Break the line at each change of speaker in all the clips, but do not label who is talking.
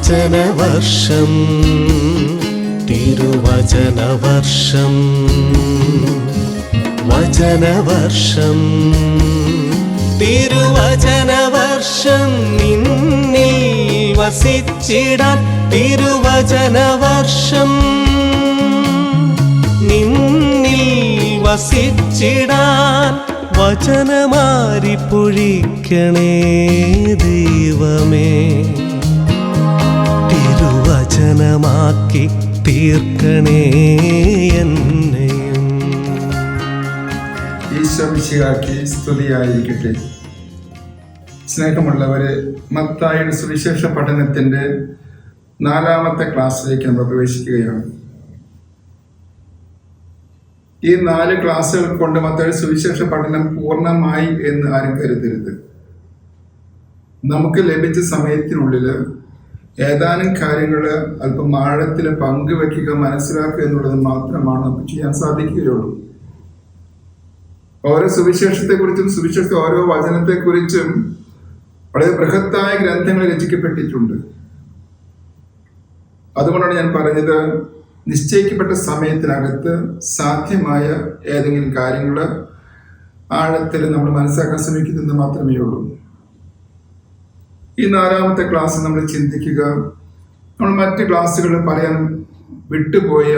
തിരുവചനവർഷം തിരുവചനവർഷം വചനവർഷം തിരുവചനവർഷം നിന്നിൽ വസിച്ചിടാൻ തിരുവചനവർഷം നിന്നിൽ വസിച്ചിടാൻ വചനമാരി പൊഴിക്കണേ ദൈവമേ തിരുവചനമാക്കി തീർക്കണേ എന്നെയും.
ഈശോ മിശിഹായ്ക്ക് സ്തുതിയായിരിക്കട്ടെ. സ്നേഹമുള്ളവരെ, മത്തായിയുടെ സുവിശേഷ പഠനത്തിൻ്റെ 4ാമത്തെ ക്ലാസ്സിലേക്ക് നമ്മൾ പ്രവേശിക്കുകയാണ്. ഈ 4 ക്ലാസ്സുകൾ കൊണ്ട് മത്തായിയുടെ സുവിശേഷ പഠനം പൂർണ്ണമായി എന്ന് ആരും കരുതരുത്. നമുക്ക് ലഭിച്ച സമയത്തിനുള്ളിൽ ഏതാനും കാര്യങ്ങൾ അല്പം ആഴത്തിൽ പങ്കുവെക്കുക, മനസ്സിലാക്കുക എന്നുള്ളത് മാത്രമാണ് നമുക്ക് ചെയ്യാൻ സാധിക്കുകയുള്ളൂ. ഓരോ സുവിശേഷത്തെക്കുറിച്ചും സുവിശേഷത്തെ ഓരോ വചനത്തെക്കുറിച്ചും വളരെ ബൃഹത്തായ ഗ്രന്ഥങ്ങൾ രചിക്കപ്പെട്ടിട്ടുണ്ട്. അതുകൊണ്ടാണ് ഞാൻ പറഞ്ഞത്, നിശ്ചയിക്കപ്പെട്ട സമയത്തിനകത്ത് സാധ്യമായ ഏതെങ്കിലും കാര്യങ്ങൾ ആഴത്തിൽ നമ്മൾ മനസ്സിലാക്കാൻ ശ്രമിക്കുന്നത് മാത്രമേ ഉള്ളൂ. ഈ 4ാമത്തെ ക്ലാസ് നമ്മൾ ചിന്തിക്കുക, നമ്മൾ മറ്റ് ക്ലാസ്സുകൾ പറയാൻ വിട്ടുപോയ,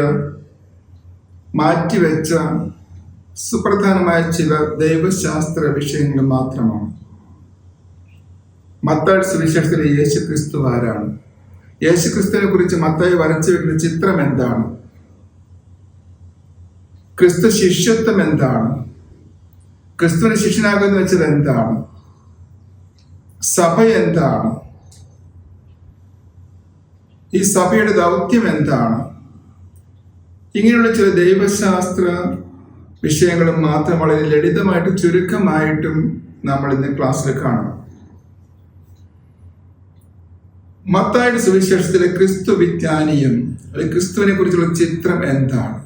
മാറ്റിവെച്ച സുപ്രധാനമായ ചില ദൈവശാസ്ത്ര വിഷയങ്ങൾ മാത്രമാണ്. മത്തായി സുവിശേഷത്തിലെ യേശു ക്രിസ്തു ആരാണ്? യേശു ക്രിസ്തുവിനെ കുറിച്ച് മത്തായി വരച്ചു വെക്കുന്ന ചിത്രം എന്താണ്? ക്രിസ്തു ശിഷ്യത്വം എന്താണ്? ക്രിസ്തുവിന് ശിഷ്യനാകുന്ന വെച്ചത് എന്താണ്? സഭ എന്താണ്? ഈ സഭയുടെ ദൗത്യം എന്താണ്? ഇങ്ങനെയുള്ള ചില ദൈവശാസ്ത്ര വിഷയങ്ങളും മാത്രം വളരെ ലളിതമായിട്ട് ചുരുക്കമായിട്ടും നമ്മൾ ഇന്ന് ക്ലാസ്സിൽ കാണണം. മത്തായിയുടെ സുവിശേഷത്തിലെ ക്രിസ്തു വിജ്ഞാനീയം, അല്ലെങ്കിൽ ക്രിസ്തുവിനെ കുറിച്ചുള്ള ചിത്രം എന്താണ്?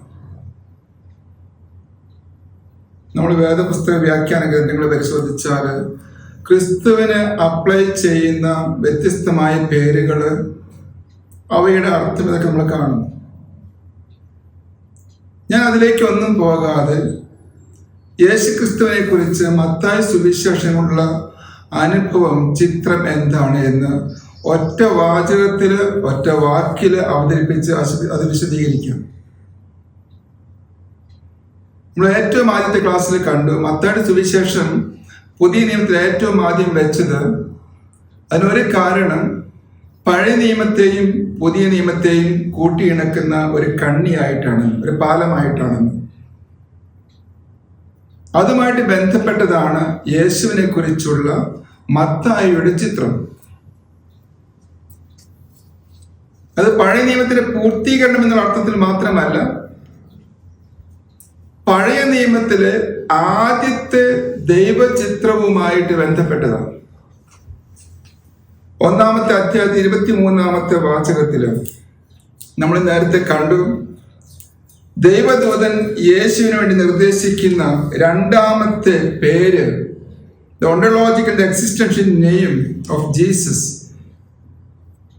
നമ്മൾ വേദപുസ്തക വ്യാഖ്യാന ഗ്രന്ഥങ്ങൾ പരിശോധിച്ചാൽ ക്രിസ്തുവിന് അപ്ലൈ ചെയ്യുന്ന വ്യത്യസ്തമായ പേരുകൾ, അവയുടെ അർത്ഥം ഇതൊക്കെ നമ്മൾ കാണും. ഞാൻ അതിലേക്കൊന്നും പോകാതെ യേശു ക്രിസ്തുവിനെ കുറിച്ച് മത്തായി സുവിശേഷമുള്ള അനുഭവം, ചിത്രം എന്താണ് എന്ന് ഒറ്റ വാചകത്തിൽ, ഒറ്റ വാക്കിൽ അവതരിപ്പിച്ച് അത് വിശദീകരിക്കാം. നമ്മൾ ഏറ്റവും ആദ്യത്തെ ക്ലാസ്സിൽ കണ്ടു, മത്തായിയുടെ സുവിശേഷം പുതിയ നിയമത്തിൽ ഏറ്റവും ആദ്യം വെച്ചത്, അതിനൊരു കാരണം പഴയ നിയമത്തെയും പുതിയ നിയമത്തെയും കൂട്ടിയിണക്കുന്ന ഒരു കണ്ണിയായിട്ടാണ്, ഒരു പാലമായിട്ടാണെന്ന്. അതുമായിട്ട് ബന്ധപ്പെട്ടതാണ് യേശുവിനെ കുറിച്ചുള്ള മത്തായിയുടെ ചിത്രം. അത് പഴയ നിയമത്തിന്റെ പൂർത്തീകരണം എന്നുള്ള അർത്ഥത്തിൽ മാത്രമല്ല, പഴയ നിയമത്തിലെ ആദ്യത്തെ ദൈവചിത്രവുമായിട്ട് ബന്ധപ്പെട്ടതാണ്. 1-ാമത്തെ അധ്യായത്തിൽ 23-ാമത്തെ വാചകത്തില് നമ്മൾ നേരത്തെ കണ്ടു, ദൈവദൂതൻ യേശുവിന് വേണ്ടി നിർദ്ദേശിക്കുന്ന 2ാമത്തെ പേര്, the ontological existential name of Jesus,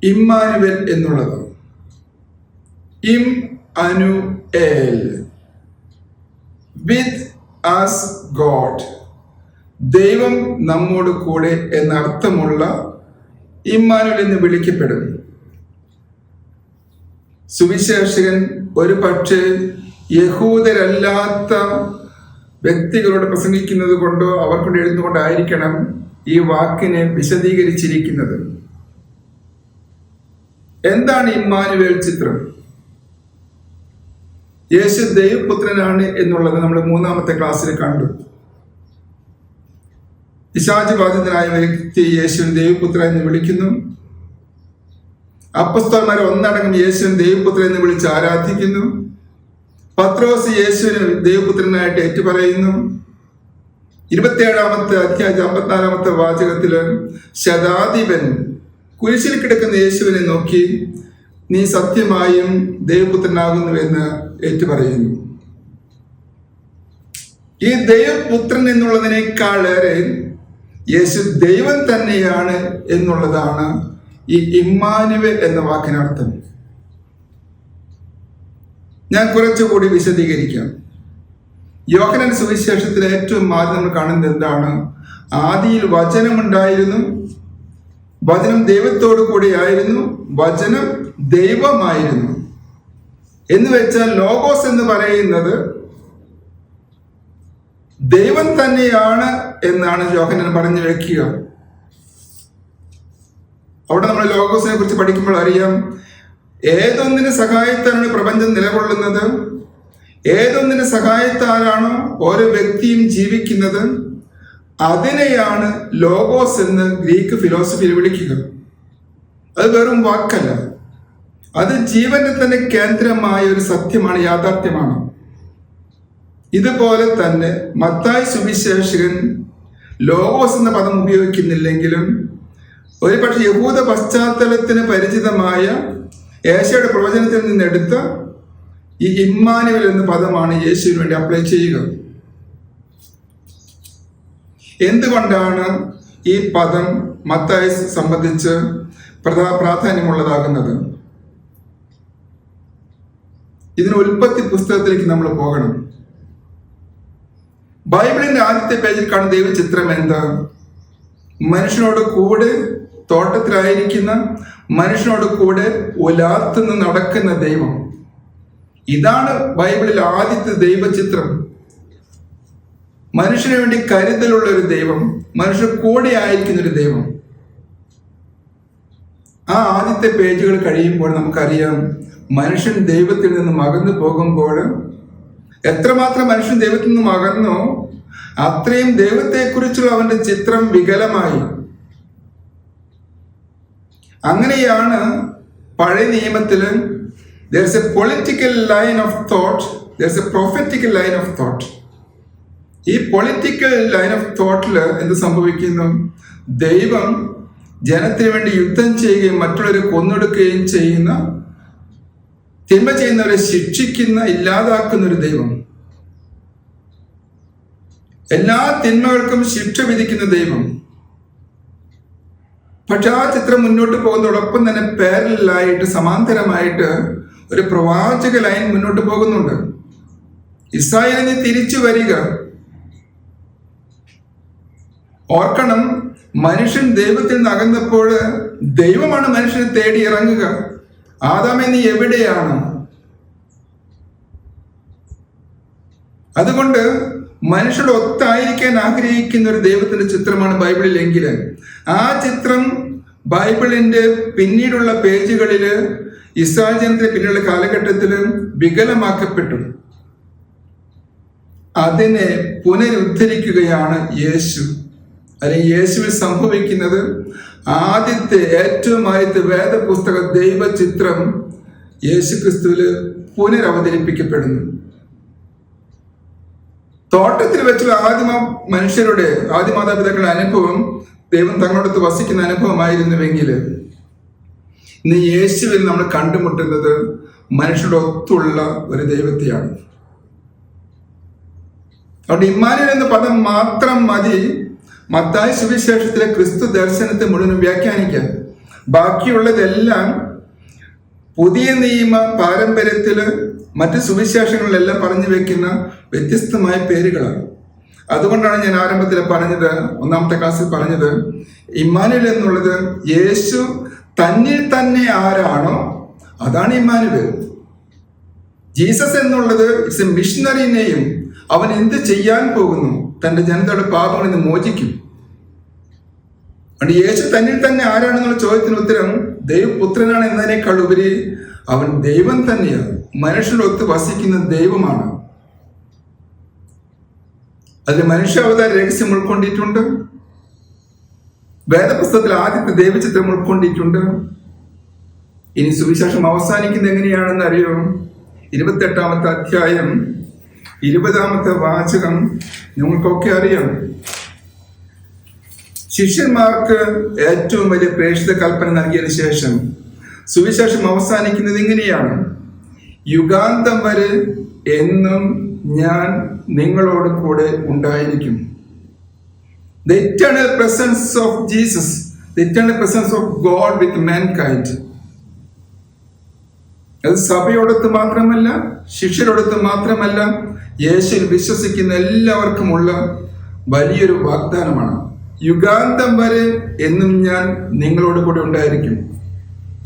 Immanuel എന്നുള്ളത്. ഇം-അനു-ഏൽ, വിത്ത് ആസ് ഗോഡ്, ദൈവം നമ്മോട് കൂടെ എന്നർത്ഥമുള്ള ഇമ്മാനുവേൽ എന്ന് വിളിക്കപ്പെടും. സുവിശേഷകൻ ഒരു പക്ഷേ യഹൂദരല്ലാത്ത വ്യക്തികളോട് പ്രസംഗിക്കുന്നത് കൊണ്ടോ അവർക്കൊണ്ട് എഴുതുകൊണ്ടായിരിക്കണം ഈ വാക്കിനെ വിശദീകരിച്ചിരിക്കുന്നത്. എന്താണ് ഇമ്മാനുവേൽ ചിത്രം? യേശു ദൈവപുത്രനാണ് എന്നുള്ളത് നമ്മൾ 3ാമത്തെ ക്ലാസ്സിൽ കണ്ടു. പിശാച് ബാധിതനായ വ്യക്തി യേശുവിനെ ദൈവപുത്രൻ എന്ന് വിളിക്കുന്നു. അപ്പസ്തോലന്മാർ ഒന്നടങ്കം യേശുവിനെ ദൈവപുത്രൻ എന്ന് വിളിച്ച് ആരാധിക്കുന്നു. പത്രോസ് യേശുവിനെ ദൈവപുത്രനായിട്ട് ഏറ്റുപറയുന്നു. 27-ാമത്തെ അധ്യായം 54-ാമത്തെ വാചകത്തില് ശതാധിപൻ കുരിശിൽ കിടക്കുന്ന യേശുവിനെ നോക്കി, നീ സത്യമായും ദൈവപുത്രനാകുന്നുവെന്ന് ഏറ്റുപറയുന്നു. ഈ ദൈവപുത്രൻ എന്നുള്ളതിനേക്കാളേറെ യേശു ദൈവം തന്നെയാണ് എന്നുള്ളതാണ് ഈ ഇമ്മാനുവേൽ എന്ന വാക്കിനർത്ഥം? ഞാൻ കുറച്ചുകൂടി വിശദീകരിക്കാം. യോഹന്നാൻ സുവിശേഷത്തിൽ ഏറ്റവും ആദ്യം നമ്മൾ കാണുന്നത് എന്താണ്? ആദിയിൽ വചനമുണ്ടായിരുന്നു, വചനം ദൈവത്തോടു കൂടിയായിരുന്നു, വചനം ദൈവമായിരുന്നു. എന്ന് വെച്ചാൽ ലോഗോസ് എന്ന് പറയുന്നത് ദൈവം തന്നെയാണ് എന്നാണ് യോഹന്നാൻ പറഞ്ഞു വെക്കുക. അവിടെ നമ്മൾ ലോഗോസിനെ കുറിച്ച് പഠിക്കുമ്പോൾ അറിയാം, ഏതൊന്നിന്റെ സഹായത്താലാണ് പ്രപഞ്ചം നിലകൊള്ളുന്നത്, ഏതൊന്നിന്റെ സഹായത്താലാണോ ഓരോ വ്യക്തിയും ജീവിക്കുന്നത്, അതിനെയാണ് ലോഗോസ് എന്ന് ഗ്രീക്ക് ഫിലോസഫിയിൽ വിളിക്കുക. അത് വെറും വാക്കല്ല, അത് ജീവന്റെ തന്നെ കേന്ദ്രമായ ഒരു സത്യമാണ്, യാഥാർത്ഥ്യമാണ്. ഇതുപോലെ തന്നെ മത്തായി സുവിശേഷകൻ ലോഗോസ് എന്ന പദം ഉപയോഗിക്കുന്നില്ലെങ്കിലും ഒരുപക്ഷെ യഹൂദ പശ്ചാത്തലത്തിന് പരിചിതമായ യേശയുടെ പ്രവചനത്തിൽ നിന്നെടുത്ത ഈ ഇമ്മാനുവേൽ എന്ന പദമാണ് യേശുവിന് വേണ്ടി അപ്ലൈ ചെയ്യുക. എന്തുകൊണ്ടാണ് ഈ പദം മത്തായി സംബന്ധിച്ച് പ്രാധാന്യമുള്ളതാകുന്നത്? ഇതിന് ഉൽപ്പത്തി പുസ്തകത്തിലേക്ക് നമ്മൾ പോകണം. ബൈബിളിന്റെ ആദ്യത്തെ പേജിൽ കാണുന്ന ദൈവചിത്രം എന്താ? മനുഷ്യനോട് കൂടെ തോട്ടത്തിലായിരിക്കുന്ന, മനുഷ്യനോട് കൂടെ ഉലാത്തുനിന്ന് നടക്കുന്ന ദൈവം. ഇതാണ് ബൈബിളിൽ ആദ്യത്തെ ദൈവചിത്രം. മനുഷ്യന് വേണ്ടി കരുതലുള്ള ഒരു ദൈവം, മനുഷ്യർ കൂടെ ആയിരിക്കുന്ന ഒരു ദൈവം. ആ ആദ്യത്തെ പേജുകൾ കഴിയുമ്പോൾ നമുക്കറിയാം, മനുഷ്യൻ ദൈവത്തിൽ നിന്നും അകന്നു പോകുമ്പോൾ എത്രമാത്രം മനുഷ്യൻ ദൈവത്തിൽ നിന്നും അകന്നോ അത്രയും ദൈവത്തെക്കുറിച്ചുള്ള അവന്റെ ചിത്രം വികലമായി. അങ്ങനെയാണ് പഴയ നിയമത്തില് there's a political line of thought, there's a prophetical line of thought. ഈ പൊളിറ്റിക്കൽ ലൈൻ ഓഫ് തോട്ടിൽ എന്ത് സംഭവിക്കുന്നു? ദൈവം ജനത്തിന് വേണ്ടി യുദ്ധം ചെയ്യുകയും മറ്റുള്ളവരെ കൊന്നൊടുക്കുകയും ചെയ്യുന്ന, തിന്മ ചെയ്യുന്നവരെ ശിക്ഷിക്കുന്ന, ഇല്ലാതാക്കുന്ന ഒരു ദൈവം. എല്ലാ തിന്മകൾക്കും ശിക്ഷ വിധിക്കുന്ന ദൈവം. പക്ഷെ ആ ചിത്രം മുന്നോട്ട് പോകുന്നതോടൊപ്പം തന്നെ പാരലലായിട്ട്, സമാന്തരമായിട്ട് ഒരു പ്രവാചക ലൈൻ മുന്നോട്ട് പോകുന്നുണ്ട്. ഇസ്രായേലിൽ നീ തിരിച്ചു വരിക. ഓർക്കണം, മനുഷ്യൻ ദൈവത്തിൽ നിന്ന് അകന്നപ്പോൾ ദൈവമാണ് മനുഷ്യനെ തേടി ഇറങ്ങുക. ആദാമേ, നീ എവിടെയാണ്? അതുകൊണ്ട് മനുഷ്യരുടെ ഒത്തായിരിക്കാൻ ആഗ്രഹിക്കുന്ന ഒരു ദൈവത്തിന്റെ ചിത്രമാണ് ബൈബിളിലെങ്കിൽ ആ ചിത്രം ബൈബിളിന്റെ പിന്നീടുള്ള പേജുകളിൽ ഇസ്രായേൽ ജനത്തിന്റെ പിന്നീടുള്ള കാലഘട്ടത്തിൽ വികലമാക്കപ്പെട്ടു. അതിനെ പുനരുദ്ധരിക്കുകയാണ് യേശു. അല്ലെങ്കിൽ യേശുവിൽ സംഭവിക്കുന്നത് ആദ്യത്തെ, ഏറ്റവും ആദ്യത്തെ വേദപുസ്തക ദൈവചിത്രം യേശു ക്രിസ്തുവില് പുനരവതരിപ്പിക്കപ്പെടുന്നു. തോട്ടത്തിൽ വെച്ചുള്ള മനുഷ്യരുടെ ആദിമാതാപിതാക്കളുടെ അനുഭവം ദൈവം തങ്ങളോടൊത്ത് വസിക്കുന്ന അനുഭവമായിരുന്നുവെങ്കിൽ ഇന്ന് യേശുവിൽ നമ്മൾ കണ്ടുമുട്ടുന്നത് മനുഷ്യരുടെ ഒത്തുള്ള ഒരു ദൈവത്തെയാണ്. അതുകൊണ്ട് ഇമ്മാനുവേൽ എന്ന പദം മാത്രം മതി മത്തായി സുവിശേഷത്തിലെ ക്രിസ്തു ദർശനത്തെ മുഴുവൻ വ്യാഖ്യാനിക്കാൻ. ബാക്കിയുള്ളതെല്ലാം പുതിയ നിയമ പാരമ്പര്യത്തില് മറ്റ് സുവിശേഷങ്ങളിലെല്ലാം പറഞ്ഞു വെക്കുന്ന വ്യത്യസ്തമായ പേരുകളാണ്. അതുകൊണ്ടാണ് ഞാൻ ആരംഭത്തിൽ പറഞ്ഞത്, ഒന്നാമത്തെ ക്ലാസ്സിൽ പറഞ്ഞത്, ഇമ്മാനുവേൽ എന്നുള്ളത് യേശു തന്നിൽ തന്നെ ആരാണോ അതാണ് ഇമ്മാനുവേൽ. ജീസസ് എന്നുള്ളത് ഇറ്റ്സ് എ മിഷണറി നെയിം. അവൻ എന്ത് ചെയ്യാൻ പോകുന്നു? തന്റെ ജനതയുടെ പാപങ്ങളിൽ നിന്ന് മോചിക്കും. അതുകൊണ്ട് യേശു തന്നിൽ തന്നെ ആരാണെന്നുള്ള ചോദ്യത്തിന് ഉത്തരം ദൈവപുത്രനാണ് എന്നതിനേക്കാൾ ഉപരി അവൻ ദൈവം തന്നെയാണ്, മനുഷ്യരുടെ ഒത്ത് വസിക്കുന്ന ദൈവമാണ്. അതിൽ മനുഷ്യാവതാര രഹസ്യം ഉൾക്കൊണ്ടിട്ടുണ്ട്. വേദപുസ്തകത്തിൽ ആദ്യത്തെ ദൈവചിത്രം ഉൾക്കൊണ്ടിട്ടുണ്ട്. ഇനി സുവിശേഷം അവസാനിക്കുന്നത് എങ്ങനെയാണെന്ന് അറിയോ? 28-ാമത്തെ അധ്യായം 20-ാമത്തെ വാചകം നിങ്ങൾക്കൊക്കെ അറിയാം. ശിഷ്യന്മാർക്ക് ഏറ്റവും വലിയ പ്രേക്ഷിത കൽപ്പന നൽകിയതിനു ശേഷം സുവിശേഷം അവസാനിക്കുന്നത് ഇങ്ങനെയാണ്: യുഗാന്തം വരെ എന്നും ഞാൻ നിങ്ങളോട് കൂടെ ഉണ്ടായിരിക്കും. The eternal presence of Jesus the eternal presence of God with mankind. അത് സഭയോടൊത്ത് മാത്രമല്ല, ശിഷ്യരോടൊത്ത് മാത്രമല്ല, യേശുവിൽ വിശ്വസിക്കുന്ന എല്ലാവർക്കുമുള്ള വലിയൊരു വാഗ്ദാനമാണ്. യുഗാന്തം വരെ എന്നും ഞാൻ നിങ്ങളോട് കൂടെ ഉണ്ടായിരിക്കും.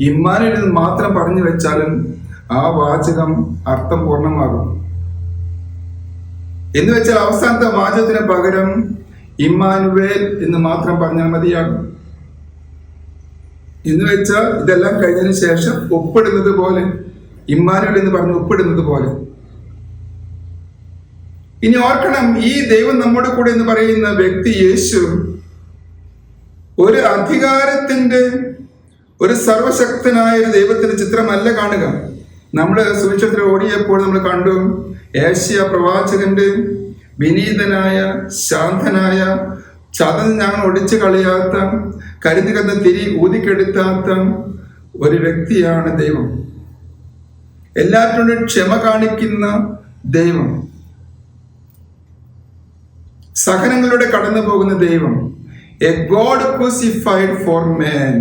ഇമ്മാനുവേൽ മാത്രം പറഞ്ഞു വെച്ചാലും ആ വാചകം അർത്ഥം പൂർണ്ണമാകും. എന്ന് വെച്ചാൽ അവസാനത്തെ വാചകത്തിന് പകരം ഇമ്മാനുവേൽ എന്ന് മാത്രം പറഞ്ഞാൽ മതിയാകും. എന്ന് വെച്ചാൽ ഇതെല്ലാം കഴിഞ്ഞതിന് ശേഷം ഒപ്പിടുന്നത് പോലെ, ഇമ്മാനുവേൽ എന്ന് പറഞ്ഞ് ഒപ്പിടുന്നത് പോലെ. ഇനി ഓർക്കണം, ഈ ദൈവം നമ്മുടെ കൂടെ എന്ന് പറയുന്ന വ്യക്തി യേശു ഒരു അധികാരത്തിന്റെ, ഒരു സർവശക്തനായ ഒരു ദൈവത്തിന്റെ ചിത്രമല്ല കാണുക. നമ്മൾ സുവിശേഷത്തിൽ ഓടിയപ്പോൾ നമ്മൾ കണ്ടു, ഏഷ്യ പ്രവാചകന്റെ വിനീതനായ, ശാന്തനായ, ചതഞ്ഞ് ഞങ്ങൾ ഒടിച്ചു കളയാത്ത, കരുതി കന്ന് തിരി ഊതിക്കെടുത്താത്ത ഒരു വ്യക്തിയാണ് ദൈവം. എല്ലാവരോടും ക്ഷമ കാണിക്കുന്ന ദൈവം, സഹനങ്ങളിലൂടെ കടന്നു പോകുന്ന ദൈവം. എ ഗോഡ് ക്രൂസിഫൈഡ് ഫോർ മാൻ.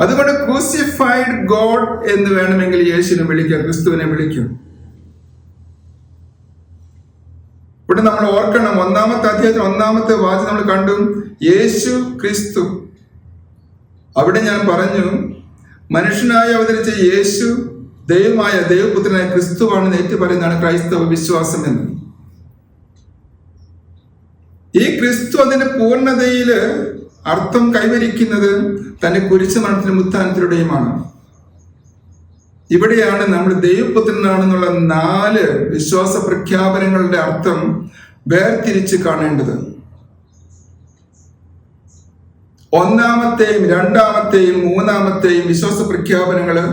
അതുകൊണ്ട് ക്രൂസിഫൈഡ് ഗോഡ് എന്ന് വേണമെങ്കിൽ യേശുവിനെ വിളിക്കാം, ക്രിസ്തുവിനെ വിളിക്കും. ഇവിടെ നമ്മൾ ഓർക്കണം, 1-ാമത്തെ അധ്യായത്തിൽ 1-ാമത്തെ വാചകം നമ്മൾ കണ്ടു, യേശു ക്രിസ്തു. അവിടെ ഞാൻ പറഞ്ഞു, മനുഷ്യനായി അവതരിച്ച യേശു ദൈവമായ ദൈവപുത്രനായ ക്രിസ്തുവാണെന്ന് ഏറ്റുപറയുന്നതാണ് ക്രൈസ്തവ വിശ്വാസം എന്ന്. ഈ ക്രിസ്തു അതിന്റെ പൂർണ്ണതയിൽ അർത്ഥം കൈവരിക്കുന്നത് തന്റെ കുരിശ് മരണത്തിനും ഉത്ഥാനത്തിലൂടെയുമാണ്. ഇവിടെയാണ് നമ്മൾ ദൈവപുത്രനാണെന്നുള്ള 4 വിശ്വാസ പ്രഖ്യാപനങ്ങളുടെ അർത്ഥം വേർതിരിച്ച് കാണേണ്ടത്. 1-ാമത്തെയും 2-ാമത്തെയും 3-ാമത്തെയും വിശ്വാസ പ്രഖ്യാപനങ്ങള്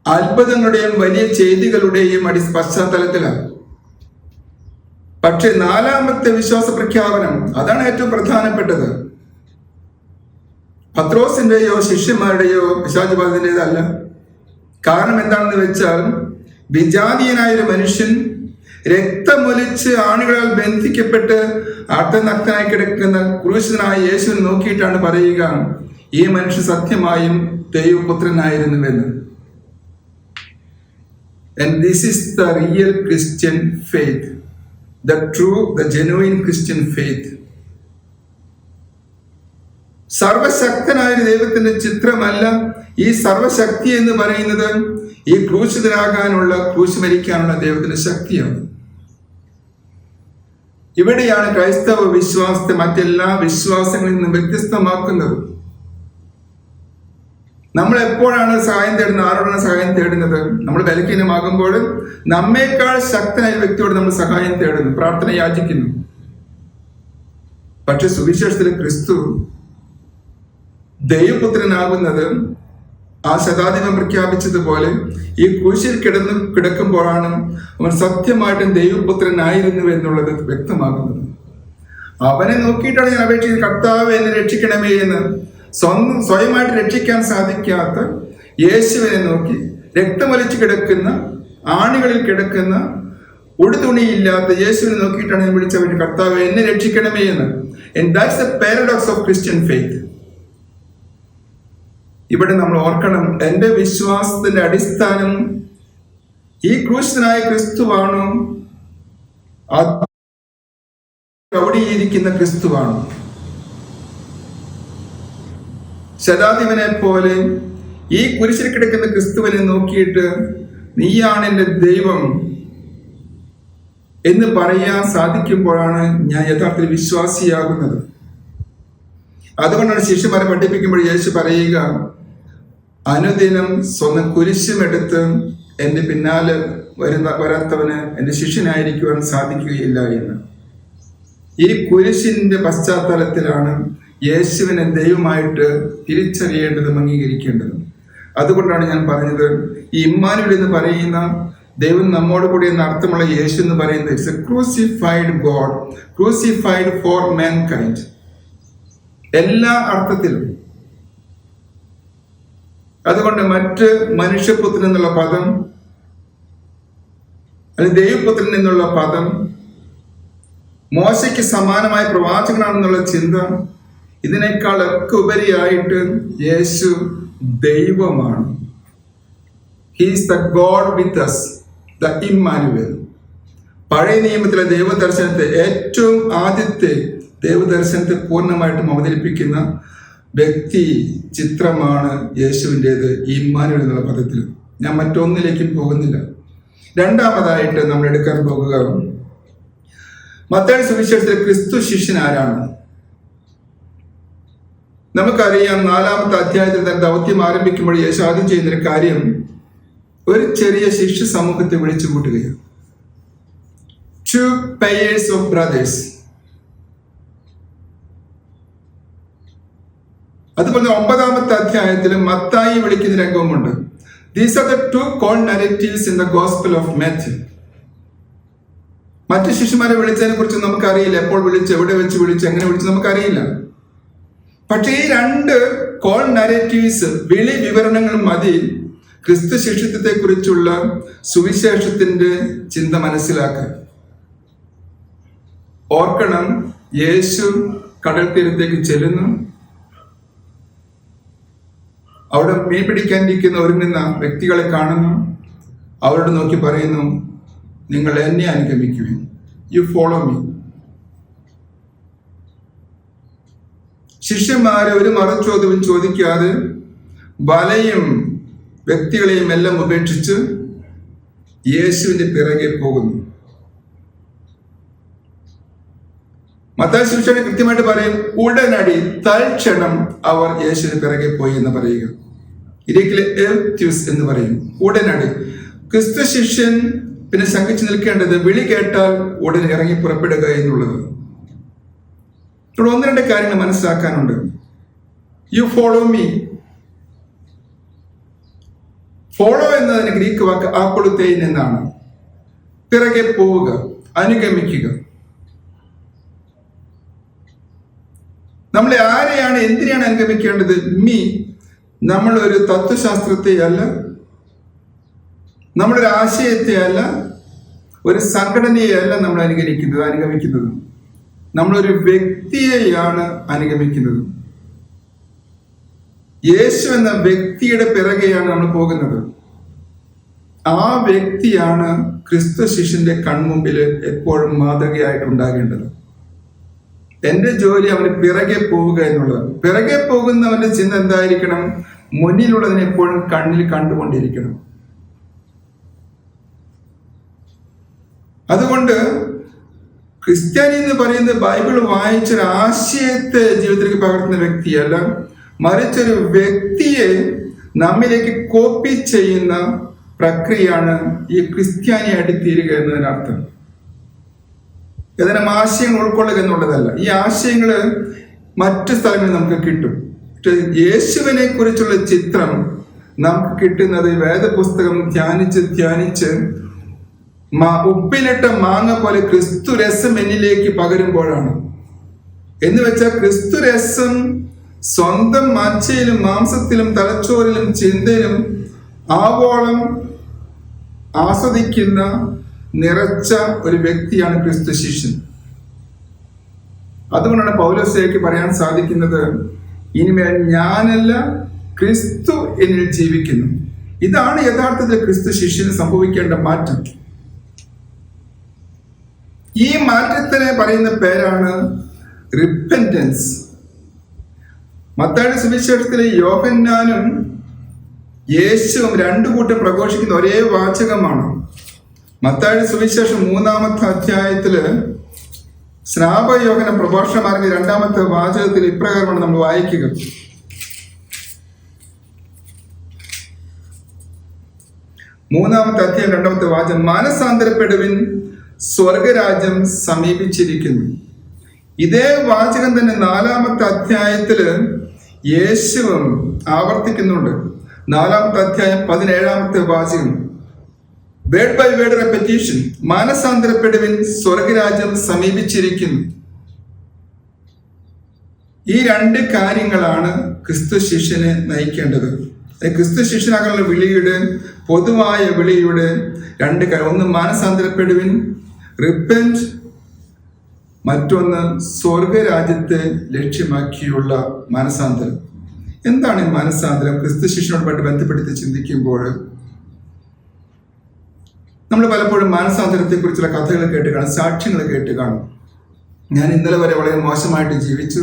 അത്ഭുതങ്ങളുടെയും വലിയ ചെയ്തികളുടെയും പശ്ചാത്തലത്തിലാണ്. പക്ഷെ 4-ാമത്തെ വിശ്വാസ പ്രഖ്യാപനം, അതാണ് ഏറ്റവും പ്രധാനപ്പെട്ടത്. പത്രോസിന്റെയോ ശിഷ്യന്മാരുടെയോ പിശാചുബാധന്റേതല്ല. കാരണം എന്താണെന്ന് വെച്ചാൽ, വിജാതീയനായ ഒരു മനുഷ്യൻ രക്തമൊലിച്ച് ആണികളാൽ ബന്ധിക്കപ്പെട്ട് അർദ്ധനഗ്നനായി കിടക്കുന്ന ക്രൂശിതനായ യേശുവിനെ നോക്കിയിട്ടാണ് പറയുക, ഈ മനുഷ്യൻ സത്യമായും ദൈവപുത്രനായിരുന്നുവെന്ന്. And this is the real Christian faith, the true, the genuine Christian faith. സർവശക്തനായ ദൈവത്തിന്റെ ചിത്രമല്ല ഈ സർവശക്തി എന്ന് പറയുന്നത്, ഈ ക്രൂശിതനാകാനുള്ള, ക്രൂശ് മരിക്കാനുള്ള ദൈവത്തിന്റെ ശക്തിയാണ്. ഇവിടെയാണ് ക്രൈസ്തവ വിശ്വാസത്തെ മറ്റെല്ലാ വിശ്വാസങ്ങളിൽ നിന്നും വ്യത്യസ്തമാക്കുന്നത്. നമ്മൾ എപ്പോഴാണ് സഹായം തേടുന്നത്? ആരോടാണ് സഹായം തേടുന്നത്? നമ്മൾ ബലഹീനമാകുമ്പോൾ നമ്മേക്കാൾ ശക്തനായ വ്യക്തിയോട് നമ്മൾ സഹായം തേടുന്നു, പ്രാർത്ഥന യാചിക്കുന്നു. പക്ഷെ സുവിശേഷത്തിലെ ക്രിസ്തു ദൈവപുത്രനാകുന്നത് ആ ശതാധിപൻ പ്രഖ്യാപിച്ചതുപോലെ ഈ ക്രൂശിൽ കിടക്കുമ്പോഴാണ് അവൻ സത്യമായിട്ടും ദൈവപുത്രനായിരുന്നു എന്നുള്ളത് വ്യക്തമാകുന്നത്. അവനെ നോക്കിയിട്ടാണ് ഞാൻ അപേക്ഷിച്ചത്, കർത്താവേ എന്നെ രക്ഷിക്കണമേ എന്ന്. സ്വയമായിട്ട് രക്ഷിക്കാൻ സാധിക്കാത്ത യേശുവിനെ നോക്കി, രക്തമൊലിച്ച് കിടക്കുന്ന, ആണികളിൽ കിടക്കുന്ന, ഉടുതുണിയില്ലാത്ത യേശുവിനെ നോക്കിയിട്ടാണ് ഞാൻ വിളിച്ചവൻ, കർത്താവേ എന്നെ രക്ഷിക്കണമേ എന്ന്. And that's the paradox of Christian faith. ഇവിടെ നമ്മൾ ഓർക്കണം, എൻ്റെ വിശ്വാസത്തിന്റെ അടിസ്ഥാനം ഈ ക്രൂശിതനായ ക്രിസ്തുവാണോ, അവിടെയിരിക്കുന്ന ക്രിസ്തുവാണോ? ശതാധിപനെ പോലെ ഈ കുരിശിൽ കിടക്കുന്ന ക്രിസ്തുവിനെ നോക്കിയിട്ട് നീയാണ് എൻ്റെ ദൈവം എന്ന് പറയാൻ സാധിക്കുമ്പോഴാണ് ഞാൻ യഥാർത്ഥത്തിൽ വിശ്വാസിയാകുന്നത്. അതുകൊണ്ടാണ് ശിഷ്യന്മാരെ പഠിപ്പിക്കുമ്പോൾ യേശു പറയുക, അനുദിനം സ്വന്തം കുരിശുമെടുത്ത് എൻ്റെ പിന്നാലെ വരാത്തവന് എൻ്റെ ശിഷ്യനായിരിക്കുവാൻ സാധിക്കുകയില്ല എന്ന്. ഈ കുരിശിന്റെ പശ്ചാത്തലത്തിലാണ് യേശുവിനെ ദൈവമായിട്ട് തിരിച്ചറിയേണ്ടതും അംഗീകരിക്കേണ്ടതും. അതുകൊണ്ടാണ് ഞാൻ പറഞ്ഞത്, ഈ ഇമ്മാനുവേൽ എന്ന് പറയുന്ന ദൈവം നമ്മോട് കൂടി എന്ന അർത്ഥമുള്ള യേശു എന്ന് പറയുന്നത് it's a crucified God, crucified for mankind. എല്ലാ അർത്ഥത്തിലും. അതുകൊണ്ട് മറ്റ് മനുഷ്യപുത്രൻ എന്നുള്ള പദം അല്ലെങ്കിൽ ദൈവപുത്രൻ എന്നുള്ള പദം, മോശയ്ക്ക് സമാനമായ പ്രവാചകനാണെന്നുള്ള ചിന്ത ഇതിനേക്കാളൊക്കെ ഉപരിയായിട്ട് യേശു ദൈവമാണ്. He's the God with us, the Immanuel. പഴയ നിയമത്തിലെ ദൈവദർശനത്തെ, ഏറ്റവും ആദ്യത്തെ ദൈവദർശനത്തെ പൂർണ്ണമായിട്ടും അവതരിപ്പിക്കുന്ന വ്യക്തി ചിത്രമാണ് യേശുവിൻ്റേത്, ഇമ്മാനുവേൽ എന്നുള്ള പദത്തിൽ. ഞാൻ മറ്റൊന്നിലേക്കും പോകുന്നില്ല. രണ്ടാമതായിട്ട് നമ്മൾ എടുക്കാൻ പോകുക മത്തായി സുവിശേഷത്തിലെ ക്രിസ്തു ശിഷ്യൻ ആരാണ്? നമുക്കറിയാം, 4-ാമത്തെ അധ്യായത്തിൽ തന്നെ ദൗത്യം ആരംഭിക്കുമ്പോൾ യേശു ആദ്യം ചെയ്യുന്നൊരു കാര്യം ഒരു ചെറിയ ശിഷ്യ സമൂഹത്തെ വിളിച്ചു കൂട്ടുകയാണ്. 2 pairs of brothers. അതുപോലെ 9-ാമത്തെ അധ്യായത്തിൽ മത്തായി വിളിക്കുന്ന രംഗവുമുണ്ട്. These are the 2 called narratives in the Gospel of Matthew. മറ്റു ശിഷ്യന്മാരെ വിളിച്ചതിനെ കുറിച്ച് നമുക്കറിയില്ല. എപ്പോൾ വിളിച്ചു, എവിടെ വെച്ച് വിളിച്ചു, എങ്ങനെ വിളിച്ചു നമുക്കറിയില്ല. പക്ഷേ ഈ 2 കോൾ നരേറ്റീവ്സ്, വിളി വിവരണങ്ങൾ മതി ക്രിസ്തു ശിഷ്യത്വത്തെ കുറിച്ചുള്ള സുവിശേഷത്തിന്റെ ചിന്ത മനസ്സിലാക്കാൻ. ഓർക്കണം, യേശു കടൽ തീരത്തേക്ക് ചെല്ലുന്നു. അവിടെ മീൻ പിടിക്കാനിരിക്കുന്ന ഒരുങ്ങുന്ന വ്യക്തികളെ കാണുന്നു. അവരോട് നോക്കി പറയുന്നു, നിങ്ങൾ എന്നെ അനുഗമിക്കുവിൻ, യു ഫോളോ മീ. ശിഷ്യന്മാരെ ഒരു മറുചോദ്യവും ചോദിക്കാതെ വലയും വ്യക്തികളെയും എല്ലാം ഉപേക്ഷിച്ച് യേശുവിന്റെ പിറകെ പോകുന്നു. മത്തായി സുവിശേഷം കൃത്യമായിട്ട് പറയും, ഉടനടി തൽക്ഷണം അവർ യേശുവിന് പിറകെ പോയി എന്ന് പറയുക. ഗ്രീക്കിലെ എർട്യൂസ് എന്ന് പറയും, ഉടനടി. ക്രിസ്തു ശിഷ്യൻ പിന്നെ ശങ്കിച്ചു നിൽക്കേണ്ടത് വിളി കേട്ടാൽ ഉടനെ ഇറങ്ങി പുറപ്പെടുക എന്നുള്ളത്. ഇവിടെ 1-2 കാര്യങ്ങൾ മനസ്സിലാക്കാനുണ്ട്. You follow me. ഫോളോ എന്നതിന് ഗ്രീക്ക് വാക്ക് ആക്കൊളുത്തേൻ എന്നാണ്. പിറകെ പോവുക, അനുഗമിക്കുക. നമ്മളെ ആരെയാണ്, എന്തിനാണ് അനുഗമിക്കേണ്ടത്? മീ. നമ്മളൊരു തത്വശാസ്ത്രത്തെ അല്ല, നമ്മളൊരു ആശയത്തെ അല്ല, ഒരു സംഘടനയെ അല്ല നമ്മൾ അനുഗമിക്കുന്നത്. നമ്മളൊരു വ്യക്തിയെയാണ് അനുഗമിക്കുന്നത്. യേശു എന്ന വ്യക്തിയുടെ പിറകെയാണ് നമ്മൾ പോകുന്നത്. ആ വ്യക്തിയാണ് ക്രിസ്തു ശിഷ്യന്റെ കൺമുമ്പിൽ എപ്പോഴും മാതൃകയായിട്ടുണ്ടാകേണ്ടത്. എന്റെ ജോലി അവന് പിറകെ പോവുക എന്നുള്ളത്. പിറകെ പോകുന്നവന്റെ ചിന്ത എന്തായിരിക്കണം? മുന്നിലുള്ളതിനെ എപ്പോഴും കണ്ണിൽ കണ്ടുകൊണ്ടിരിക്കണം. അതുകൊണ്ട് ക്രിസ്ത്യാനി എന്ന് പറയുന്നത് ബൈബിൾ വായിച്ചൊരു ആശയത്തെ ജീവിതത്തിലേക്ക് പകർത്തുന്ന വ്യക്തിയല്ല, മറിച്ചൊരു വ്യക്തിയെ നമ്മിലേക്ക് കോപ്പി ചെയ്യുന്ന പ്രക്രിയയാണ് ഈ ക്രിസ്ത്യാനിയായിട്ട് തീരുക എന്നതിനർത്ഥം. ഏതാനും ആശയങ്ങൾ ഉൾക്കൊള്ളുക എന്നുള്ളതല്ല. ഈ ആശയങ്ങൾ മറ്റു സ്ഥലങ്ങളിൽ നമുക്ക് കിട്ടും. യേശുവിനെ കുറിച്ചുള്ള ചിത്രം നമുക്ക് കിട്ടുന്നത് വേദപുസ്തകം ധ്യാനിച്ച് ഉപ്പിലിട്ട മാങ്ങ പോലെ ക്രിസ്തു രസം എന്നിലേക്ക് പകരുമ്പോഴാണ്. എന്ന് വെച്ചാൽ ക്രിസ്തു രസം സ്വന്തം മജ്ജയിലും മാംസത്തിലും തലച്ചോറിലും ചിന്തയിലും ആവോളം ആസ്വദിക്കുന്ന നിറച്ച ഒരു വ്യക്തിയാണ് ക്രിസ്തു ശിഷ്യൻ. അതുകൊണ്ടാണ് പൗലോസേക്ക് പറയാൻ സാധിക്കുന്നത്, ഇനിമേൽ ഞാനല്ല, ക്രിസ്തു എന്നിൽ ജീവിക്കുന്നു. ഇതാണ് യഥാർത്ഥത്തിൽ ക്രിസ്തു ശിഷ്യന് സംഭവിക്കേണ്ട മാറ്റം. ഈ മാറ്റത്തിനെ പറയുന്ന പേരാണ് റിപ്പന്റൻസ്. മത്തായിയുടെ സുവിശേഷത്തിലെ യോഹന്നാനും യേശുവും 2 കൂട്ടം പ്രഘോഷിക്കുന്ന ഒരേ വാചകമാണ്. മത്തായിയുടെ സുവിശേഷം 3-ാമത്തെ അധ്യായത്തില് സ്നാപകയോഹന്നാൻ പ്രഭാഷണം ആരംഭിച്ച 2-ാമത്തെ വാചകത്തിൽ ഇപ്രകാരമാണ് നമ്മൾ വായിക്കുക. മൂന്നാമത്തെ അധ്യായം 2-ാമത്തെ വാചകം, മാനസാന്തരപ്പെടുവിൻ, സ്വർഗരാജ്യം സമീപിച്ചിരിക്കുന്നു. ഇതേ വാചകം തന്നെ 4-ാമത്തെ അധ്യായത്തില് യേശുവും ആവർത്തിക്കുന്നുണ്ട്. 4-ാമത്തെ അധ്യായം 17-ാമത്തെ വാചകം, വേർഡ് ബൈ വേർഡ് റെപ്പറ്റീഷൻ, മാനസാന്തരപ്പെടുവിൻ, സ്വർഗരാജ്യം സമീപിച്ചിരിക്കുന്നു. ഈ 2 കാര്യങ്ങളാണ് ക്രിസ്തു ശിഷ്യനെ നയിക്കേണ്ടത്. ക്രിസ്തു ശിഷ്യനാകാനുള്ള വിളിയുടെ, പൊതുവായ വിളിയുടെ 2 കാര്യം. ഒന്ന്, മാനസാന്തരപ്പെടുവിൻ, റിപ്പന്റ്. മറ്റൊന്ന് സ്വർഗരാജ്യത്തെ ലക്ഷ്യമാക്കിയുള്ള മാനസാന്തരം. എന്താണ് ഈ മാനസാന്തരം? ക്രിസ്തു ശിഷ്യനോടുമായിട്ട് ബന്ധപ്പെടുത്തി ചിന്തിക്കുമ്പോൾ നമ്മൾ പലപ്പോഴും മാനസാന്തരത്തെക്കുറിച്ചുള്ള കഥകൾ കേട്ട് കാണും, സാക്ഷ്യങ്ങൾ കേട്ട് കാണും. ഞാൻ ഇന്നലെ വരെ വളരെ മോശമായിട്ട് ജീവിച്ചു,